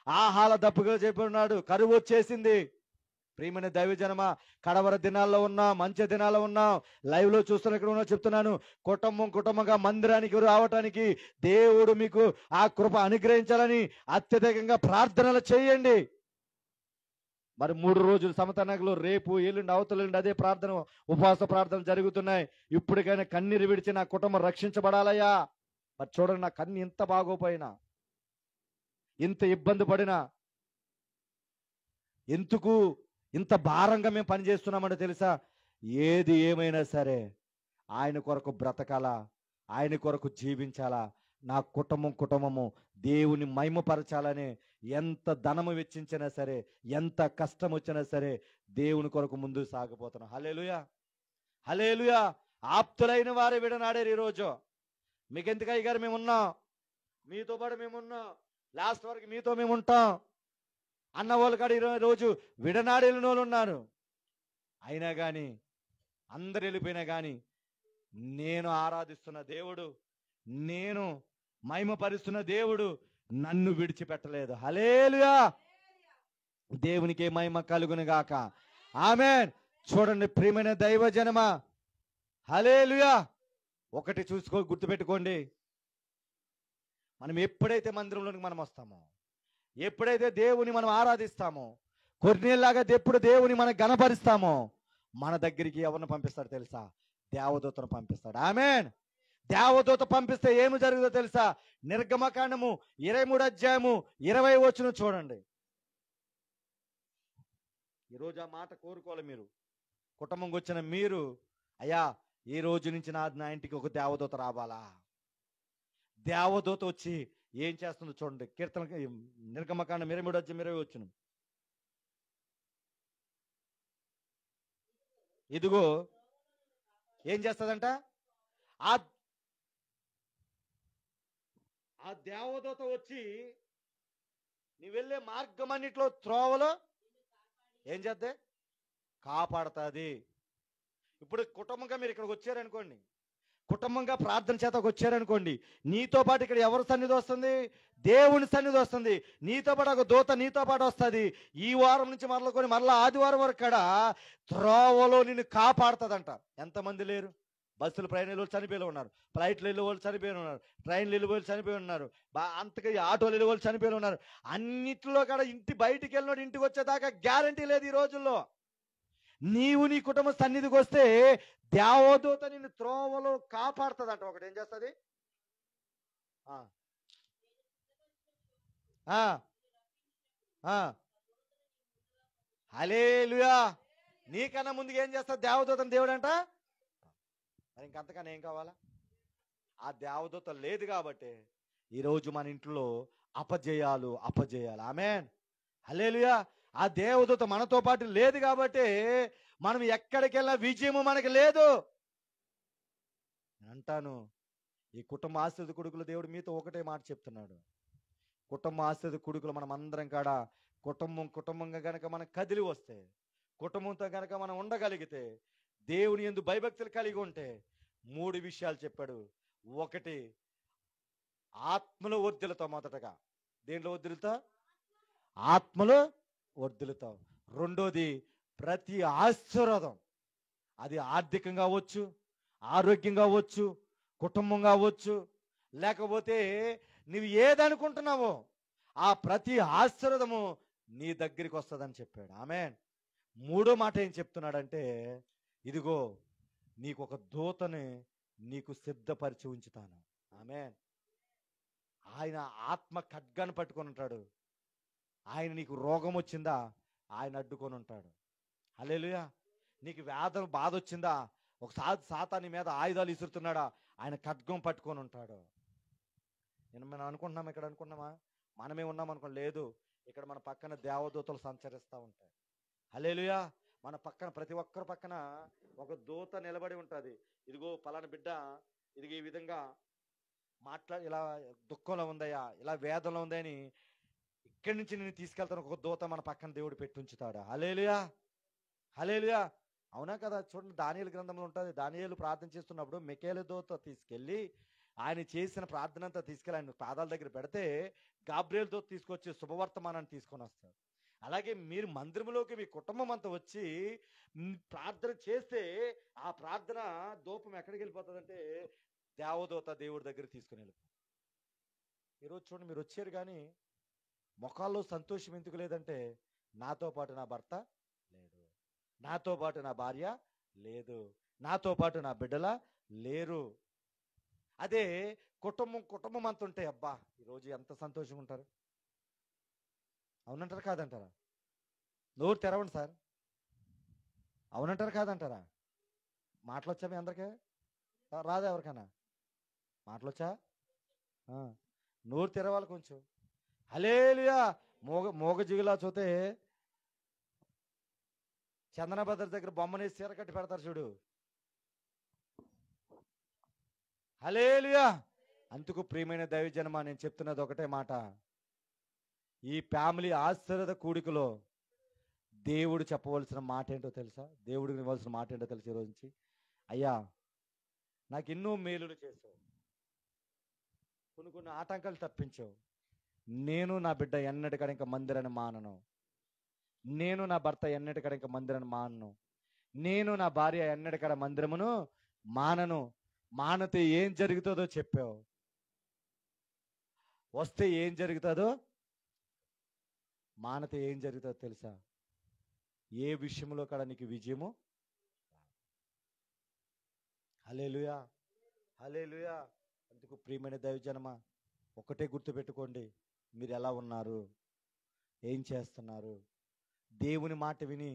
ఆహాల దప్పుగా చెప్పి ఉన్నాడు, కరువు వచ్చేసింది. ప్రియమైన దైవజనమా, కడవర దినాల్లో ఉన్నాం, మంచి దినాల్లో ఉన్నాం. లైవ్ లో చూస్తున్న ఇక్కడ ఉన్నా చెప్తున్నాను, కుటుంబంగా మందిరానికి రావటానికి దేవుడు మీకు ఆ కృప అనుగ్రహించాలని అత్యధికంగా ప్రార్థనలు చేయండి. మరి 3 రోజులు సమతనగలో రేపు ఎల్లుండి అవతలండి అదే ప్రార్థన, ఉపవాస ప్రార్థనలు జరుగుతున్నాయి. ఇప్పటికైనా కన్నీరు విడిచి నా కుటుంబం రక్షించబడాలయ్యా. మరి చూడండి, నా కన్ను ఇంత బాగోపోయినా, ఇంత ఇబ్బంది పడినా, ఎందుకు ఇంత భారంగా మేము పనిచేస్తున్నామంటే తెలుసా? ఏది ఏమైనా సరే ఆయన కొరకు బ్రతకాలా, ఆయన కొరకు జీవించాలా, నా కుటుంబము దేవుని మహిమపరచాలని ఎంత ధనము వెచ్చించినా సరే, ఎంత కష్టం వచ్చినా సరే దేవుని కొరకు ముందుకు సాగిపోతున్నాం. హల్లెలూయా, హల్లెలూయా. ఆప్తులైన వారే విడనాడారు ఈరోజు. మీకెందుకు అయ్యగారు మేము ఉన్నాం, మీతో పాటు మేము ఉన్నాం, లాస్ట్ వరకు మీతో మేము ఉంటాం అన్న వాళ్ళు కాడ ఈరోజు విడనాడిన వాళ్ళు ఉన్నారు. అయినా కానీ అందరు వెళ్ళిపోయినా కానీ నేను ఆరాధిస్తున్న దేవుడు, నేను మహిమపరుస్తున్న దేవుడు నన్ను విడిచిపెట్టలేదు. హల్లెలూయా, దేవునికే మహిమ కలుగును గాక. ఆమేన్. చూడండి ప్రియమైన దైవజనమా, హల్లెలూయా. ఒకటి గుర్తుపెట్టుకోండి, మనం ఎప్పుడైతే మందిరంలోనికి మనం వస్తామో, ఎప్పుడైతే దేవుని మనం ఆరాధిస్తామో, కొన్నేళ్ళలాగా ఎప్పుడు దేవుని మనం గణపరుస్తామో, మన దగ్గరికి ఎవరిని పంపిస్తాడు తెలుసా? దేవదూతను పంపిస్తాడు. ఆమేన్. దేవదూత పంపిస్తే ఏమి జరుగుతుందో తెలుసా? నిర్గమకాండము 23 అధ్యాయము 20 వచనం చూడండి. ఈరోజు ఆ మాట కోరుకోవాలి. మీరు కుటుంబంకి వచ్చిన మీరు, అయ్యా ఈ రోజు నుంచి నా ఇంటికి ఒక దేవదూత రావాలా. దేవదూత వచ్చి ఏం చేస్తుందో చూడండి. కీర్తన నిర్గమకాండం 23 అధ్యాయం 20 వచనం. ఇదిగో ఏం చేస్తుందంట? ఆ దేవదూత వచ్చి నీ వెళ్ళే మార్గం అన్నిట్లో త్రోవలో ఏం చేద్దే? కాపాడుతుంది. ఇప్పుడు కుటుంబంగా మీరు ఇక్కడికి వచ్చారనుకోండి, కుటుంబంగా ప్రార్థన చేతకు వచ్చారనుకోండి, నీతో పాటు ఇక్కడ ఎవరి సన్నిధి వస్తుంది? దేవుని సన్నిధి వస్తుంది. నీతో పాటు ఒక దూత నీతో పాటు వస్తుంది. ఈ వారం నుంచి మొదలుకొని మరలా ఆదివారం వరకు కూడా త్రోవలో నిన్ను కాపాడుతుందంట. ఎంతమంది లేరు? బస్సులు ప్రయాణాలు వాళ్ళు చనిపోయి ఉన్నారు, ఫ్లైట్లు వెళ్ళే వాళ్ళు చనిపోయి ఉన్నారు, ట్రైన్లు వెళ్ళే వాళ్ళు చనిపోయి ఉన్నారు, అంతగా ఆటోలు వెళ్ళే వాళ్ళు చనిపోయి ఉన్నారు. అన్నిట్లో కూడా ఇంటి బయటికి వెళ్ళినోడు ఇంటికి వచ్చేదాకా గ్యారంటీ లేదు ఈ రోజుల్లో. నీవు నీ కుటుంబ సన్నిధికి వస్తే దేవదూత నిన్ను త్రోవలో కాపాడుతుందంట. ఒకటి ఏం చేస్తుంది? హల్లెలూయా. నీకన్నా ముందుగా ఏం చేస్తుంది దేవదూతను దేవుడు అంట. మరి ఇంకంతకన్నా ఏం కావాలా? ఆ దేవదూత లేదు కాబట్టి ఈరోజు మన ఇంట్లో అపజయాలు. ఆమేన్, హల్లెలూయా. ఆ దేవదూత మనతో పాటు లేదు కాబట్టి మనం ఎక్కడికి వెళ్ళినా విజయము మనకి లేదు. అంటాను, ఈ కుటుంబ ఆశ్రిత కొడుకులు దేవుడు మీతో ఒకటే మాట చెప్తున్నాడు. కుటుంబ ఆశ్రిత కొడుకులు మనం అందరం కాడ కుటుంబంగా గనక మనం కదిలి వస్తే, కుటుంబంతో గనక మనం ఉండగలిగితే, దేవుని యందు భయభక్తులు కలిగి ఉంటే 3 విషయాలు చెప్పాడు. ఒకటి, ఆత్మలో వర్ధిల్లుతావు. మొదటగా దేంట్లో వర్ధిల్లుతావు? ఆత్మలో వర్ధిల్లుతావు. రెండోది, ప్రతి ఆశీర్వాదం, అది ఆర్థికంగా అవ్వచ్చు, ఆరోగ్యంగా అవ్వచ్చు, కుటుంబంగా అవ్వచ్చు, లేకపోతే నువ్వు ఏదనుకుంటున్నావో ఆ ప్రతి ఆశీర్వాదము నీ దగ్గరికి వస్తుందని చెప్పాడు. ఆమేన్. మూడో మాట ఏం చెప్తున్నాడంటే, ఇదిగో నీకు ఒక దూతని నీకు సిద్ధపరిచి ఉంచుతాను. ఆమేన్. ఆయన ఆత్మ ఖడ్గాన్ని పట్టుకొని ఉంటాడు. ఆయన నీకు రోగం వచ్చిందా, ఆయన అడ్డుకొని ఉంటాడు. హల్లెలూయా. నీకు బాధ వచ్చిందా, ఒకసారి సాతాని మీద ఆయుధాలు ఇసురుతున్నాడా, ఆయన ఖడ్గం పట్టుకొని ఉంటాడు. మనం అనుకుంటున్నాం, ఇక్కడ అనుకున్నామా మనమే ఉన్నాం అనుకో? లేదు, ఇక్కడ మన పక్కన దేవదూతలు సంచరిస్తూ ఉంటాయి. హల్లెలూయా. మన పక్కన ప్రతి ఒక్కరి పక్కన ఒక దూత నిలబడి ఉంటుంది. ఇదిగో పలానా బిడ్డ ఇదిగో ఈ విధంగా ఇలా దుఃఖంలో ఉందయ్యా, ఇలా వేదనలో ఉందని ఇక్కడి నుంచి నేను తీసుకెళ్తాను. ఒక దూత మన పక్కన దేవుడు పెట్టుంచుతాడు. హల్లెలూయా, హల్లెలూయా. అవునా కదా? చూడండి, దానియేలు గ్రంథంలో ఉంటుంది. దానియేలు ప్రార్థన చేస్తున్నప్పుడు మిఖాయేలు దూత తీసుకెళ్ళి ఆయన చేసిన ప్రార్థన అంతా తీసుకెళ్ళి ఆయన పాదాల దగ్గర పెడితే గాబ్రియేలు దూత తీసుకొచ్చి శుభవర్తమానాన్ని తీసుకొని వస్తాడు. అలాగే మీరు మందిరంలోకి మీ కుటుంబం అంతా వచ్చి ప్రార్థన చేస్తే ఆ ప్రార్థన దూపం ఎక్కడికి వెళ్ళిపోతుందంటే దేవదూత దేవుడి దగ్గర తీసుకుని వెళ్ళిపోతుంది. ఈరోజు చూడండి, మీరు వచ్చారు కానీ ముఖాల్లో సంతోషం ఎందుకు లేదంటే, నాతో పాటు నా భర్త లేడు, నాతో పాటు నా భార్య లేదు, నాతో పాటు నా బిడ్డల లేరు. అదే కుటుంబం అంత ఉంటే అబ్బా ఈరోజు ఎంత సంతోషంగా ఉంటారు. అవునంటారా కాదంటారా? నోరు తెరవండి సార్. అవునంటారా కాదంటారా? మాటలొచ్చా మీ అందరికీ? రాదా ఎవరికైనా మాటలొచ్చా? నోరు తెరవాలి కొంచెం. హల్లెలూయా. మోగ జిగులా చూతే చందనభద్ర దగ్గర బొమ్మనేసి చీర కట్టి పెడతారు చూడు. హల్లెలూయా. అందుకు ప్రియమైన దైవజనమా, నేను చెప్తున్నది ఒకటే మాట. ఈ ఫ్యామిలీ ఆశీర్వాద కూడికలో దేవుడు చెప్పవలసిన మాట ఏంటో తెలుసా? దేవుడికి ఇవ్వాల్సిన మాట ఏంటో తెలుసా? ఈరోజు నుంచి, అయ్యా నాకు ఎన్నో మేలులు చేసావు, కొన్ని ఆటంకాలు తప్పించావు. నేను నా బిడ్డ ఎన్నటికడ ఇంకా మందిరాన్ని మానను. నేను నా భర్త ఎన్నటికడ ఇంకా మందిరాన్ని మానను. నేను నా భార్య ఎన్నటికడ మందిరమును మానను. మానతే ఏం జరుగుతుందో చెప్పావు. వస్తే ఏం జరుగుతుందో, మానతే ఏం జరుగుతుందో తెలుసా? ఏ విషయంలో కూడా నీకు విజయము. హల్లెలూయా, హల్లెలూయా. అందుకు ప్రియమైన దైవజనమా, ఒకటే గుర్తుపెట్టుకోండి. మీరు ఎలా ఉన్నారు, ఏం చేస్తున్నారు? దేవుని మాట విని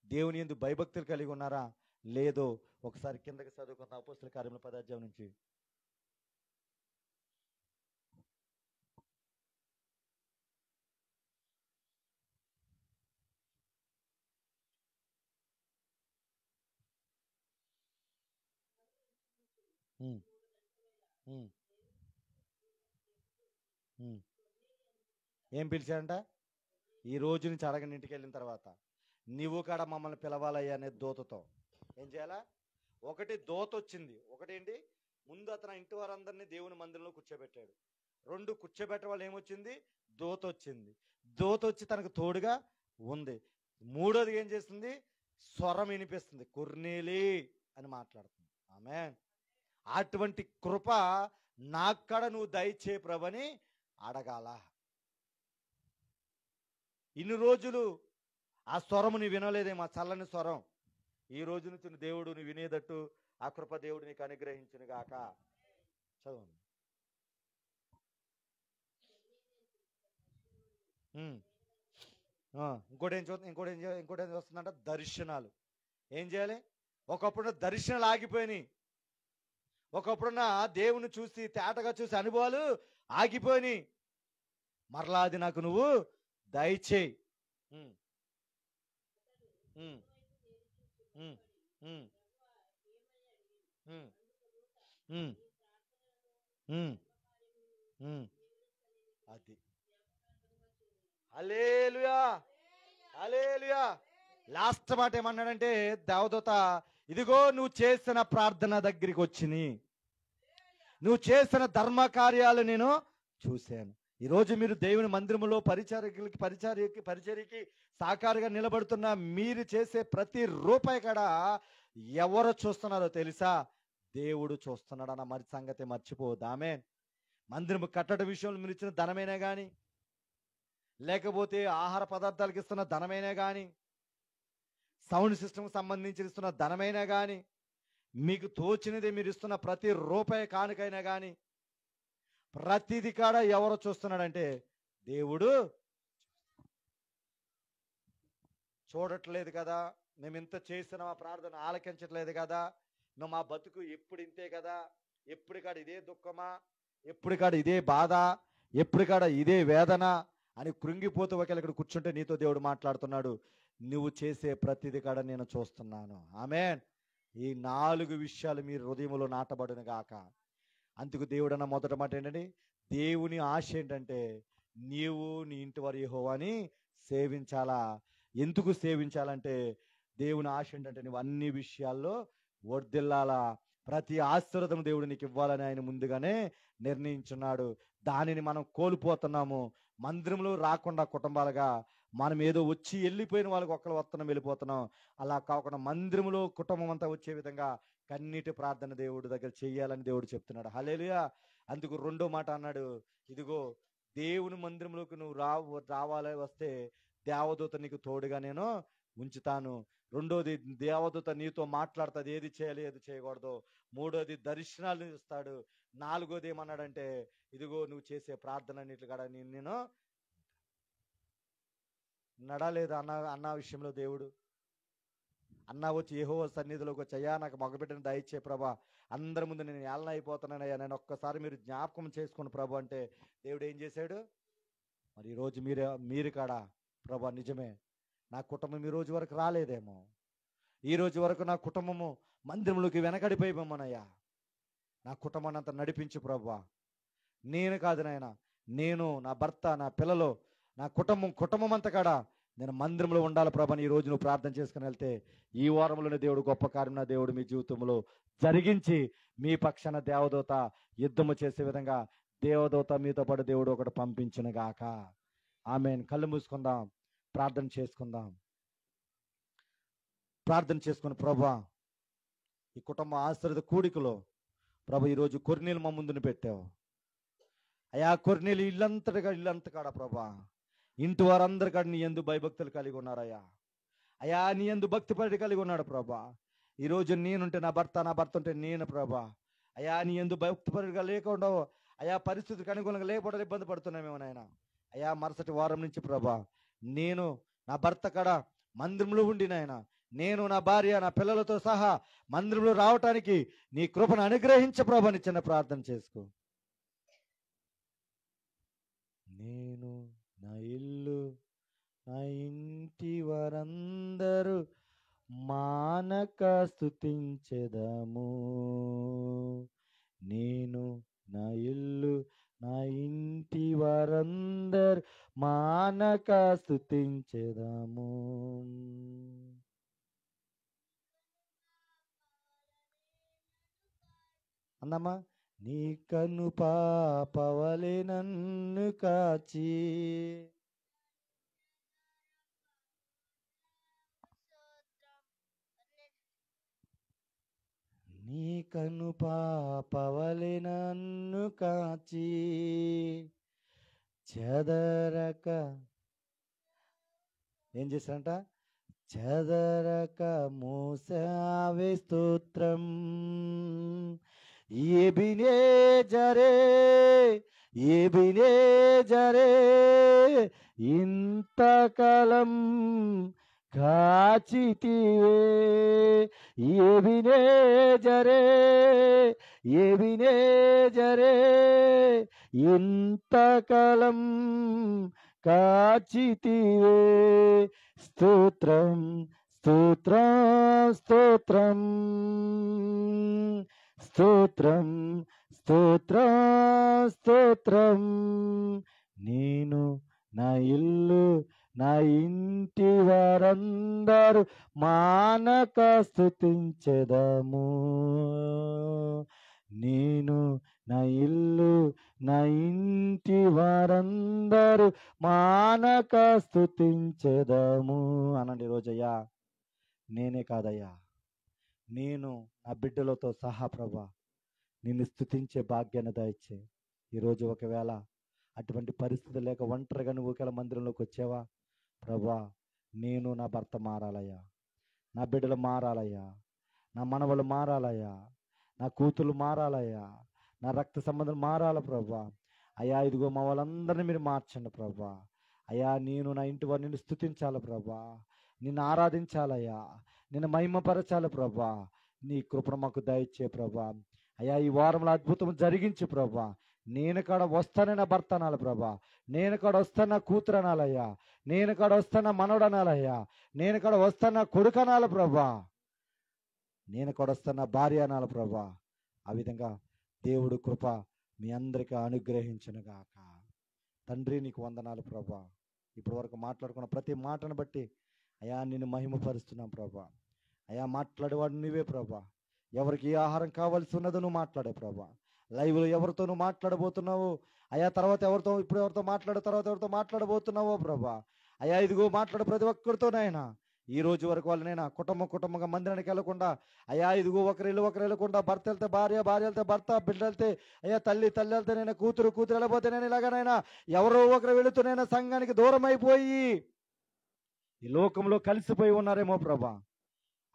దేవుని యందు భయభక్తులు కలిగి ఉన్నారా లేదో ఒకసారి కిందకి చదువుకున్న అపోస్తల కార్యముల 10వ అధ్యాయం నుంచి. ఏం పిలిచాడంట? ఈ రోజు నుంచి అడగని ఇంటికి వెళ్ళిన తర్వాత నీవు కాడ మమ్మల్ని పిలవాలయ్యా అనే దూతతో ఏం చేయాలా? ఒకటి దూత వచ్చింది. ఒకటేంటి? ముందు అతను ఇంటి వారందరినీ దేవుని మందిరంలో కూర్చోబెట్టాడు. 2 కూర్చోబెట్ట వాళ్ళు ఏమొచ్చింది? దూత వచ్చింది. దూత వచ్చి తనకు తోడుగా ఉంది. 3వది ఏం చేస్తుంది? స్వరం వినిపిస్తుంది, కొర్నేలి అని మాట్లాడుతుంది. ఆమేన్. అటువంటి కృప నాక్కడ నువ్వు దయచే ప్రభుని అడగాల. ఇన్ని రోజులు ఆ స్వరము నీ వినలేదేమో, చల్లని స్వరం. ఈ రోజు నుంచి దేవుడు నీ వినేదట్టు ఆ కృప దేవుడు నీకు అనుగ్రహించును గాక. చదవండి. ఇంకోటి ఏం చూస్తుందంట? దర్శనాలు. ఏం చేయాలి? ఒకప్పుడు దర్శనాలు ఆగిపోయినాయి. ఒకప్పుడున్న దేవుని చూసి తేటగా చూసి అనుభవాలు ఆగిపోయినాయి. మరలా అది నాకు నువ్వు దయచేయి. అది హల్లెలూయా, హల్లెలూయా. లాస్ట్ మాట ఏమన్నాడంటే దేవదూత, ఇదిగో నువ్వు చేసిన ప్రార్థన దగ్గరికి వచ్చింది, నువ్వు చేసిన ధర్మ కార్యాలు నేను చూశాను. ఈరోజు మీరు దేవుని మందిరములో పరిచర్యకి సాకారుగా నిలబడుతున్న మీరు చేసే ప్రతి రూపాయి కూడా ఎవరు చూస్తున్నారో తెలుసా? దేవుడు చూస్తున్నాడు అన్న మరి సంగతి మర్చిపోవద్దు. ఆమేన్. మందిరము కట్టడం విషయంలో మీరు ఇచ్చిన ధనమైనా కానీ, లేకపోతే ఆహార పదార్థాలకు ఇస్తున్న ధనమైనా కానీ, సౌండ్ సిస్టమ్కి సంబంధించి ఇస్తున్న ధనమైనా కానీ, మీకు తోచినది మీరు ఇస్తున్న ప్రతి రూపాయి కానుకైనా కానీ, ప్రతిది కాడ ఎవరు చూస్తున్నాడంటే దేవుడు చూడట్లేదు కదా, మేము ఇంత చేసిన మా ప్రార్థన ఆలకించట్లేదు కదా, నువ్వు మా బతుకు ఎప్పుడు ఇంతే కదా, ఎప్పుడు కాడ ఇదే దుఃఖమా, ఎప్పుడు కాడ ఇదే బాధ, ఎప్పుడు కాడ ఇదే వేదన అని కృంగిపోతూ ఒకవేళ ఇక్కడ కూర్చుంటే నీతో దేవుడు మాట్లాడుతున్నాడు. నువ్వు చేసే ప్రతిది కాడ నేను చూస్తున్నాను. ఆమేన్. ఈ 4 విషయాలు మీరు హృదయంలో నాటబడును గాక. అందుకు దేవుడు అన్న మొదటి మాట ఏంటంటే, దేవుని ఆశ ఏంటంటే నీవు నీ ఇంటి వారు యెహోవాని సేవించాలా. ఎందుకు సేవించాలంటే దేవుని ఆశ ఏంటంటే నువ్వు అన్ని విషయాల్లో వర్ధిల్లాలా. ప్రతి ఆశీర్వాదం దేవుడు నీకు ఇవ్వాలని ఆయన ముందుగానే నిర్ణయించున్నాడు. దానిని మనం కోల్పోతున్నాము. మందిరంలో రాకుండా కుటుంబాలుగా మనం ఏదో వచ్చి వెళ్ళిపోయిన వాళ్ళకి ఒక్కరు వస్తున్నాం, వెళ్ళిపోతున్నాం. అలా కాకుండా మందిరంలో కుటుంబం అంతా వచ్చే విధంగా కన్నీటి ప్రార్థన దేవుడి దగ్గర చెయ్యాలని దేవుడు చెప్తున్నాడు. హల్లెలూయా. అందుకు 2వ మాట అన్నాడు, ఇదిగో దేవుని మందిరంలోకి నువ్వు రావాలి వస్తే దేవదూత నీకు తోడుగా నేను ఉంచుతాను. 2వది దేవదూత నీతో మాట్లాడుతుంది, ఏది చేయాలి ఏది చేయకూడదు. 3వది దర్శనాలు ఇస్తాడు. 4వది ఏమన్నాడంటే ఇదిగో నువ్వు చేసే ప్రార్థన అన్నిటి కూడా నేను నడలేదు అన్న విషయంలో దేవుడు అన్న వచ్చి యెహోవా సన్నిధిలోకి వచ్చి, అయ్యా నాకు మగబిడ్డను దయచే ప్రభా, అందరి ముందు నేను ఏళ్ళ అయిపోతున్నానయ్యా, నేను ఒక్కసారి మీరు జ్ఞాపకం చేసుకోండి ప్రభు అంటే దేవుడు ఏం చేశాడు? మరి ఈరోజు మీరు కాడా ప్రభా నిజమే, నా కుటుంబం ఈ రోజు వరకు రాలేదేమో, ఈ రోజు వరకు నా కుటుంబము మందిరంలోకి వెనకడిపోయిపోమనయ్యా, నా కుటుంబాన్ని అంతా నడిపించు ప్రభా. నేను కాదు నాయన, నేను, నా భర్త, నా పిల్లలు, నా కుటుంబం అంతా కాడ నేను మందిరంలో ఉండాలి ప్రభా అని ఈ రోజు నువ్వు ప్రార్థన చేసుకుని వెళ్తే, ఈ వారంలోనే దేవుడు గొప్ప కార్యం నా దేవుడు మీ జీవితంలో జరిగించి మీ పక్షాన దేవదూత యుద్ధము చేసే విధంగా దేవదూత మీతో పాటు దేవుడు ఒకటి పంపించును గాక. ఆమేన్. కళ్ళు మూసుకుందాం, ప్రార్థన చేసుకుందాం. ప్రార్థన చేసుకుని, ప్రభా ఈ కుటుంబ ఆశ్రిత కూడికలో ప్రభు ఈరోజు కొర్నేలు మా ముందుని పెట్టావు అయ్యా. కొర్నేలు ఇల్లంతా కాడ ప్రభా, ఇంటి వారందరి కాడ నీ యందు భయభక్తులు కలిగి ఉన్నారయ్యా. అయ్యా నీ యందు భక్తి పడి కలిగి ఉన్నాడు ప్రభా. ఈరోజు నేనుంటే నా భర్త ఉంటే నేను ప్రభా, అయ్యా నీ యందు భక్తి పరిగా లేకుండా అయ్యా పరిస్థితికి అనుగుణంగా లేకపోవడం ఇబ్బంది పడుతున్నామేమో నాయన. అయ్యా మరుసటి వారం నుంచి ప్రభా, నేను నా భర్త కాడ మందిరంలో ఉండి నాయన, నేను నా భార్య నా పిల్లలతో సహా మందిరంలో రావటానికి నీ కృపను అనుగ్రహించ ప్రభా అని చిన్న ప్రార్థన చేసుకో. నేను, నా ఇల్లు, నా ఇంటి వారందరూ మానక స్తుతించెదము. నేను, నా ఇల్లు, నా ఇంటి వారందరూ మానక స్తుతించెదము. అందమ్మా, నీ కను పాపవలె నన్ను కాచి, నీ కను పాపవలె నన్ను కాచి, చెదరక ఏం చేశారంట? చెదరక మోసావే స్తోత్రం. ఎబినేజరే ఇంతకాలం కాచితివే. ఎబినేజరే ఇంతకాలం కాచితివే. స్తోత్రం స్తోత్రం స్తోత్రం స్తోత్రం స్తోత్రం స్తోత్రం. నేను, నా ఇల్లు, నా ఇంటి వారందరూ మానక స్తుతించెదము. నేను, నా ఇల్లు, నా ఇంటి వారందరూ మానక స్తుతించెదము అనండి. రోజయ్యా నేనే కాదయ్యా, నేను నా బిడ్డలతో సహా ప్రభా నిన్ను స్తుతించే భాగ్యాన్ని దయచే. ఈరోజు ఒకవేళ అటువంటి పరిస్థితి లేక ఒంటరిగా నువ్వు ఒకవేళ మందిరంలోకి వచ్చావా ప్రభా, నేను నా భర్త మారాలయ్యా, నా బిడ్డలు మారాలయ్యా, నా మనవలు మారాలయ్యా, నా కూతురు మారాలయ్యా, నా రక్త సంబంధం మారాల ప్రభా. అయ్యా ఇదిగో మా వాళ్ళందరినీ మీరు మార్చండి ప్రభా. అయ్యా నేను నా ఇంటి వారు నిన్ను స్తుతించాలి ప్రభా, నిన్ను ఆరాధించాలయ్యా, నిన్ను మహిమపరచాలి ప్రభా. నీ కృపను మాకు దయచే ప్రభా. అయ్యా ఈ వారంలో అద్భుతం జరిగించి ప్రభా. నేను కాడ వస్తానే నా భర్త అనాలి ప్రభా, నేను కాడ వస్తాను నా కూతురు అనాలయ్యా, నేను కాడ వస్తాను నా మనవడు అనాలయ్యా, నేను కాడ వస్తాను నా కొడుకు అనాలి ప్రభా, నేను కాడ వస్తాను నా భార్య అనాలి ప్రభా. ఆ విధంగా దేవుడు కృప మీ అందరికీ అనుగ్రహించును గాక. తండ్రి నీకు వందనాలు ప్రభా. ఇప్పటి వరకు మాట్లాడుకున్న ప్రతి మాటను బట్టి అయ్యా నిన్ను మహిమపరుస్తున్నాం ప్రభా. అయ్యా మాట్లాడేవాడు నువ్వే ప్రభా. ఎవరికి ఏ ఆహారం కావాల్సి ఉన్నదో నువ్వు మాట్లాడే ప్రభా. లైవ్లో ఎవరితో నువ్వు మాట్లాడబోతున్నావు అయ్యా, తర్వాత ఇప్పుడు ఎవరితో తర్వాత ఎవరితో మాట్లాడబోతున్నావో ప్రభా. అయ్యా ఇదిగో మాట్లాడే ప్రతి ఒక్కరితోనైనా ఈ రోజు వరకు వాళ్ళనైనా కుటుంబంగా మందిరానికి వెళ్ళకుండా అయ్యా ఇదిగో ఒకరు వెళ్ళకుండా భర్త వెళ్తే భార్య వెళ్తే భర్త, బిడ్డ వెళ్తే అయ్యా తల్లి వెళ్తే నేను కూతురు వెళ్ళబోతే నేను ఇలాగనైనా ఎవరో ఒకరు వెళుతునైనా సంఘానికి దూరం అయిపోయి ఈ లోకంలో కలిసిపోయి ఉన్నారేమో ప్రభా.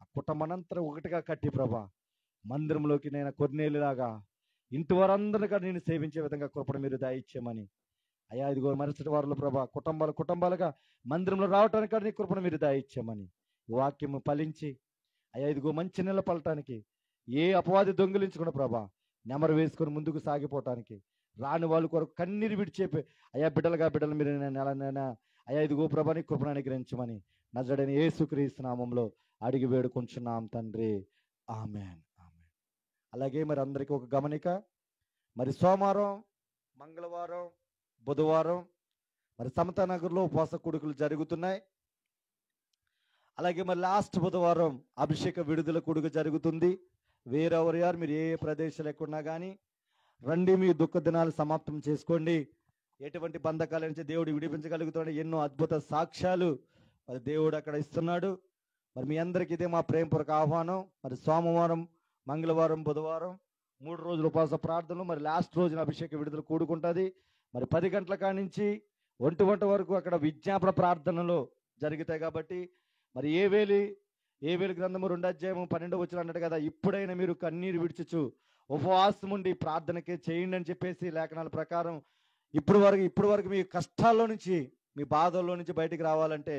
ఆ కుటుంబానంతా ఒకటిగా కట్టి ప్రభా మందిరంలోకి నేను కొర్నేలులాగా ఇంటి వారందరినీ కూడా నేను సేవించే విధంగా కృపను మీరు దయచేయమని అయ్యా ఇదిగో మరుసటి వారులు ప్రభా కుటుంబాలుగా మందిరంలో రావటానికి నీ కృపను మీరు దయచేయమని వాక్యము ఫలించి అయ్యా ఇదిగో మంచి నెల పడటానికి, ఏ అపవాది దొంగిలించకుండా ప్రభా నెమరు వేసుకొని ముందుకు సాగిపోవటానికి, రాని వాళ్ళ కొరకు కన్నీరు విడిచేపే అయ్యా బిడ్డలు మీరు నెలనైనా అయ్యా ఇదిగో ప్రభాని కృపను అనుగ్రహించమని నజరుడైన యేసుక్రీస్తు నామములో అడిగి వేడుకొంచున్నాం తండ్రి. ఆమేన్. ఆమేన్. అలాగే మరి అందరికీ ఒక గమనిక, మరి సోమవారం, మంగళవారం, బుధవారం మరి సమతానగర్లో ఉపవాస కూడుకలు జరుగుతున్నాయి. అలాగే మరి లాస్ట్ బుధవారం అభిషేక విడుదల కూడుక జరుగుతుంది. వేరెవరు యారు మీరు ఏ ప్రదేశాలు ఎక్కడున్నా కానీ రండి, మీ దుఃఖ దినాలు సమాప్తం చేసుకోండి. ఎటువంటి బంధకాల నుంచి దేవుడు విడిపించగలుగుతాడు, ఎన్నో అద్భుత సాక్ష్యాలు మరి దేవుడు అక్కడ ఇస్తున్నాడు. మరి మీ అందరికీ ఇదే మా ప్రేమపూర్వక ఆహ్వానం. మరి సోమవారం, మంగళవారం, బుధవారం 3 రోజులు ఉపవాస ప్రార్థనలు, మరి లాస్ట్ రోజున అభిషేక విడుదల కూడుకుంటుంది. మరి 10 గంటల కానించి 1 గంట వరకు అక్కడ విజ్ఞాపన ప్రార్థనలు జరుగుతాయి. కాబట్టి మరి ఏవేలి గ్రంథము 2:12 వచ్చిన అన్నట్టు కదా, ఇప్పుడైనా మీరు కన్నీరు విడిచుచు ఉపవాసం ఉండి ప్రార్థనకే చేయండి అని చెప్పేసి లేఖనాల ప్రకారం ఇప్పుడు వరకు మీ కష్టాల్లో నుంచి, మీ బాధల్లో నుంచి బయటికి రావాలంటే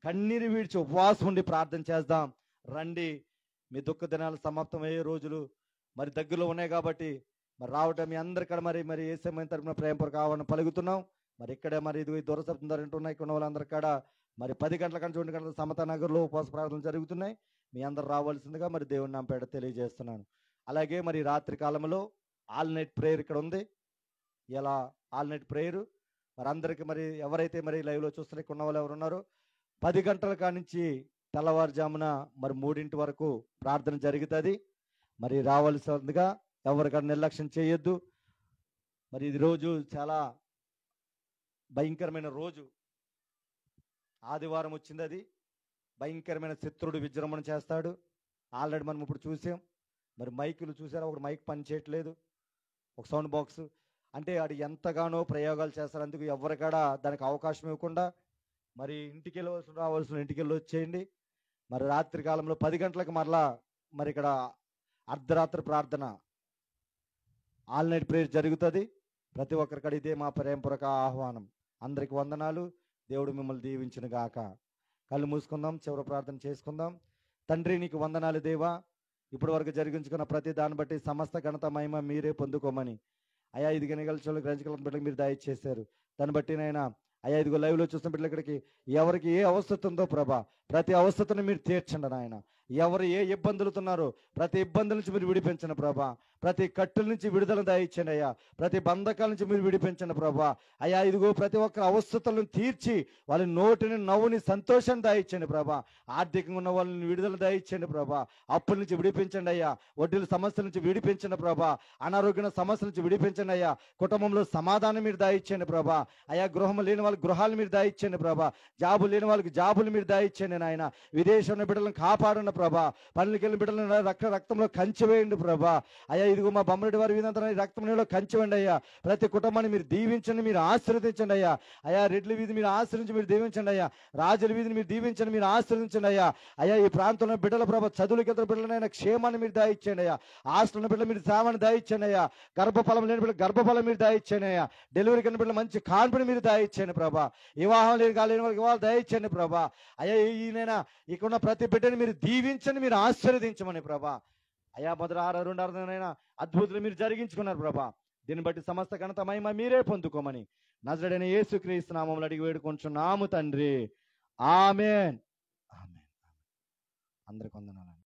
కన్నీరు విడిచి ఉపవాసం ఉండి ప్రార్థన చేద్దాం. రండి, మీ దుఃఖ దినాలు సమాప్తమయ్యే రోజులు మరి దగ్గరలో ఉన్నాయి. కాబట్టి మరి రావటం మీ అందరికడ మరి ఏ సమయం తరపున ప్రేమపూర్వక ఆహ్వానం పలుకుతున్నాం. మరి ఇక్కడే మరి ఇది దూరశబ్దం ధర ఉంటున్నాయి కొన్ని వాళ్ళందరి కాడ మరి 10 గంటల కంటే 2 గంటల సమతానగర్లో ఉపవాస ప్రార్థనలు జరుగుతున్నాయి. మీ అందరు రావాల్సిందిగా మరి దేవుని నామపేట తెలియజేస్తున్నాను. అలాగే మరి రాత్రి కాలంలో ఆల్ నైట్ ప్రేయర్ ఇక్కడ ఉంది. ఇలా ఆల్ నైట్ ప్రేయర్ మరి అందరికి మరి ఎవరైతే మరి లైవ్లో చూస్తున్న ఉన్న వాళ్ళు ఎవరు ఉన్నారో 10 గంటల కానించి తెల్లవారుజామున మరి 3 వరకు ప్రార్థన జరుగుతుంది. మరి రావాల్సిందిగా ఎవరికైనా నిర్లక్ష్యం చేయొద్దు. మరి ఇది రోజు చాలా భయంకరమైన రోజు, ఆదివారం వచ్చింది. అది భయంకరమైన శత్రుడు విజృంభణ చేస్తాడు. ఆల్రెడీ మనం ఇప్పుడు చూసాం. మరి మైకులు చూసారా, ఒకటి మైక్ పని చేయట్లేదు, ఒక సౌండ్ బాక్స్. అంటే ఆడు ఎంతగానో ప్రయోగాలు చేస్తారు. అందుకు ఎవరికాడ దానికి అవకాశం ఇవ్వకుండా మరి ఇంటికి రావాల్సిన ఇంటికి వెళ్ళి వచ్చేయండి. మరి రాత్రి కాలంలో 10 గంటలకు మరలా మరి ఇక్కడ అర్ధరాత్రి ప్రార్థన ఆల్ నైట్ ప్రేయర్ జరుగుతుంది. ప్రతి ఒక్కరికడ ఇదే మా ప్రేమపూర్వక ఆహ్వానం. అందరికి వందనాలు. దేవుడు మిమ్మల్ని దీవించును గాక. కళ్ళు మూసుకుందాం, చివరి ప్రార్థన చేసుకుందాం. తండ్రి నీకు వందనాలు దేవా, ఇప్పటి వరకు జరిగించుకున్న ప్రతి దాన్ని బట్టి సమస్త ఘనత మహిమ మీరే పొందుకోమని అయా ఇది గనగల గ్రహించగల బిడ్డలకు మీరు దయచేశారు. దాన్ని బట్టి నైనా అయ్యా ఇదిగో లైవ్లో చూసిన బిడ్డలు ఇక్కడికి ఎవరికి ఏ అవస్థ ఉందో ప్రభా ప్రతి అవస్థను మీరు తీర్చండి నాయన. ఎవరు ఏ ఇబ్బందులుతున్నారో ప్రతి ఇబ్బందుల నుంచి మీరు విడిపించండి ప్రభా. ప్రతి కట్టుల నుంచి విడుదల దయచండి అయ్యా. ప్రతి బంధకాల నుంచి మీరు విడిపించండి ప్రభా. అయ్యా ఇదిగో ప్రతి ఒక్కరి అవస్థలను తీర్చి వాళ్ళ నోటిని నవ్వుని సంతోషాన్ని దయచండి ప్రభా. ఆర్థికంగా ఉన్న వాళ్ళని విడుదల దయచండి ప్రభా. అప్పుల నుంచి విడిపించండి అయ్యా. వడ్డీల సమస్యల నుంచి విడిపించండి ప్రభా. అనారోగ్య సమస్యల నుంచి విడిపించండి అయ్యా. కుటుంబంలో సమాధానం మీరు దయచండి ప్రభా. అయ్యా గృహం లేని వాళ్ళకి గృహాలు మీరు దయచండి ప్రభా. జాబులు లేని వాళ్ళకి జాబులు మీరు దయచండి నాయన. విదేశంలో బిడ్డలను కాపాడండి ప్రభా. పనులకి వెళ్ళిన బిడ్డలను రక్తంలో కంచి వేయండి ప్రభా. అయ్యా ఇదిగో మా బొమ్మరెడ్డి వారి వీధంతా రక్తంలో కంచి వేయండి అయ్యా. ప్రతి కుటుంబాన్ని మీరు దీవించండి, మీరు ఆశీర్వదించండి అయ్యా. అయ్యా రెడ్ల వీధి మీరు ఆశ్రయించి మీరు దీవించండి అయ్యా. రాజుల వీధిని మీరు దీవించండి, మీరు ఆశీర్వదించండి అయ్యా. అయ్యా ఈ ప్రాంతంలో బిడ్డల ప్రభా చదువులకి ఇతర బిడ్డలైనా క్షేమాన్ని మీరు దాయిచ్చండి అయ్యా. హాస్టల్ బిడ్డలు మీరు సేవను దాయిచ్చండి అయ్యా. గర్భఫలం లేని బిడ్డలు గర్భఫలం మీరు దాయిచ్చండి అయ్యా. డెలివరీ కింద బిడ్డలు మంచి కాన్ఫిడెన్స్ మీరు దాయిచ్చండి ప్రభా. వివాహం లేని కాలేని వాళ్ళకి వివాహాలు దయచండి ప్రభా. అయ్యా ఈయనైనా ఇక్కడ ప్రతి బిడ్డని మీరు దీవించండి, మీరు ఆశీర్వదించమని ప్రభా. అయ్యా మొదటి 6 అద్భుతులు మీరు జరిగించుకున్నారు ప్రభా. దీన్ని బట్టి సమస్త ఘనత మహిమ మీరే పొందుకోమని నజరుడైన యేసుక్రీస్తు నామములో అడిగి వేడుకొంచున్నాము తండ్రి. ఆమేన్. ఆమేన్. అందరికి వందనాలు.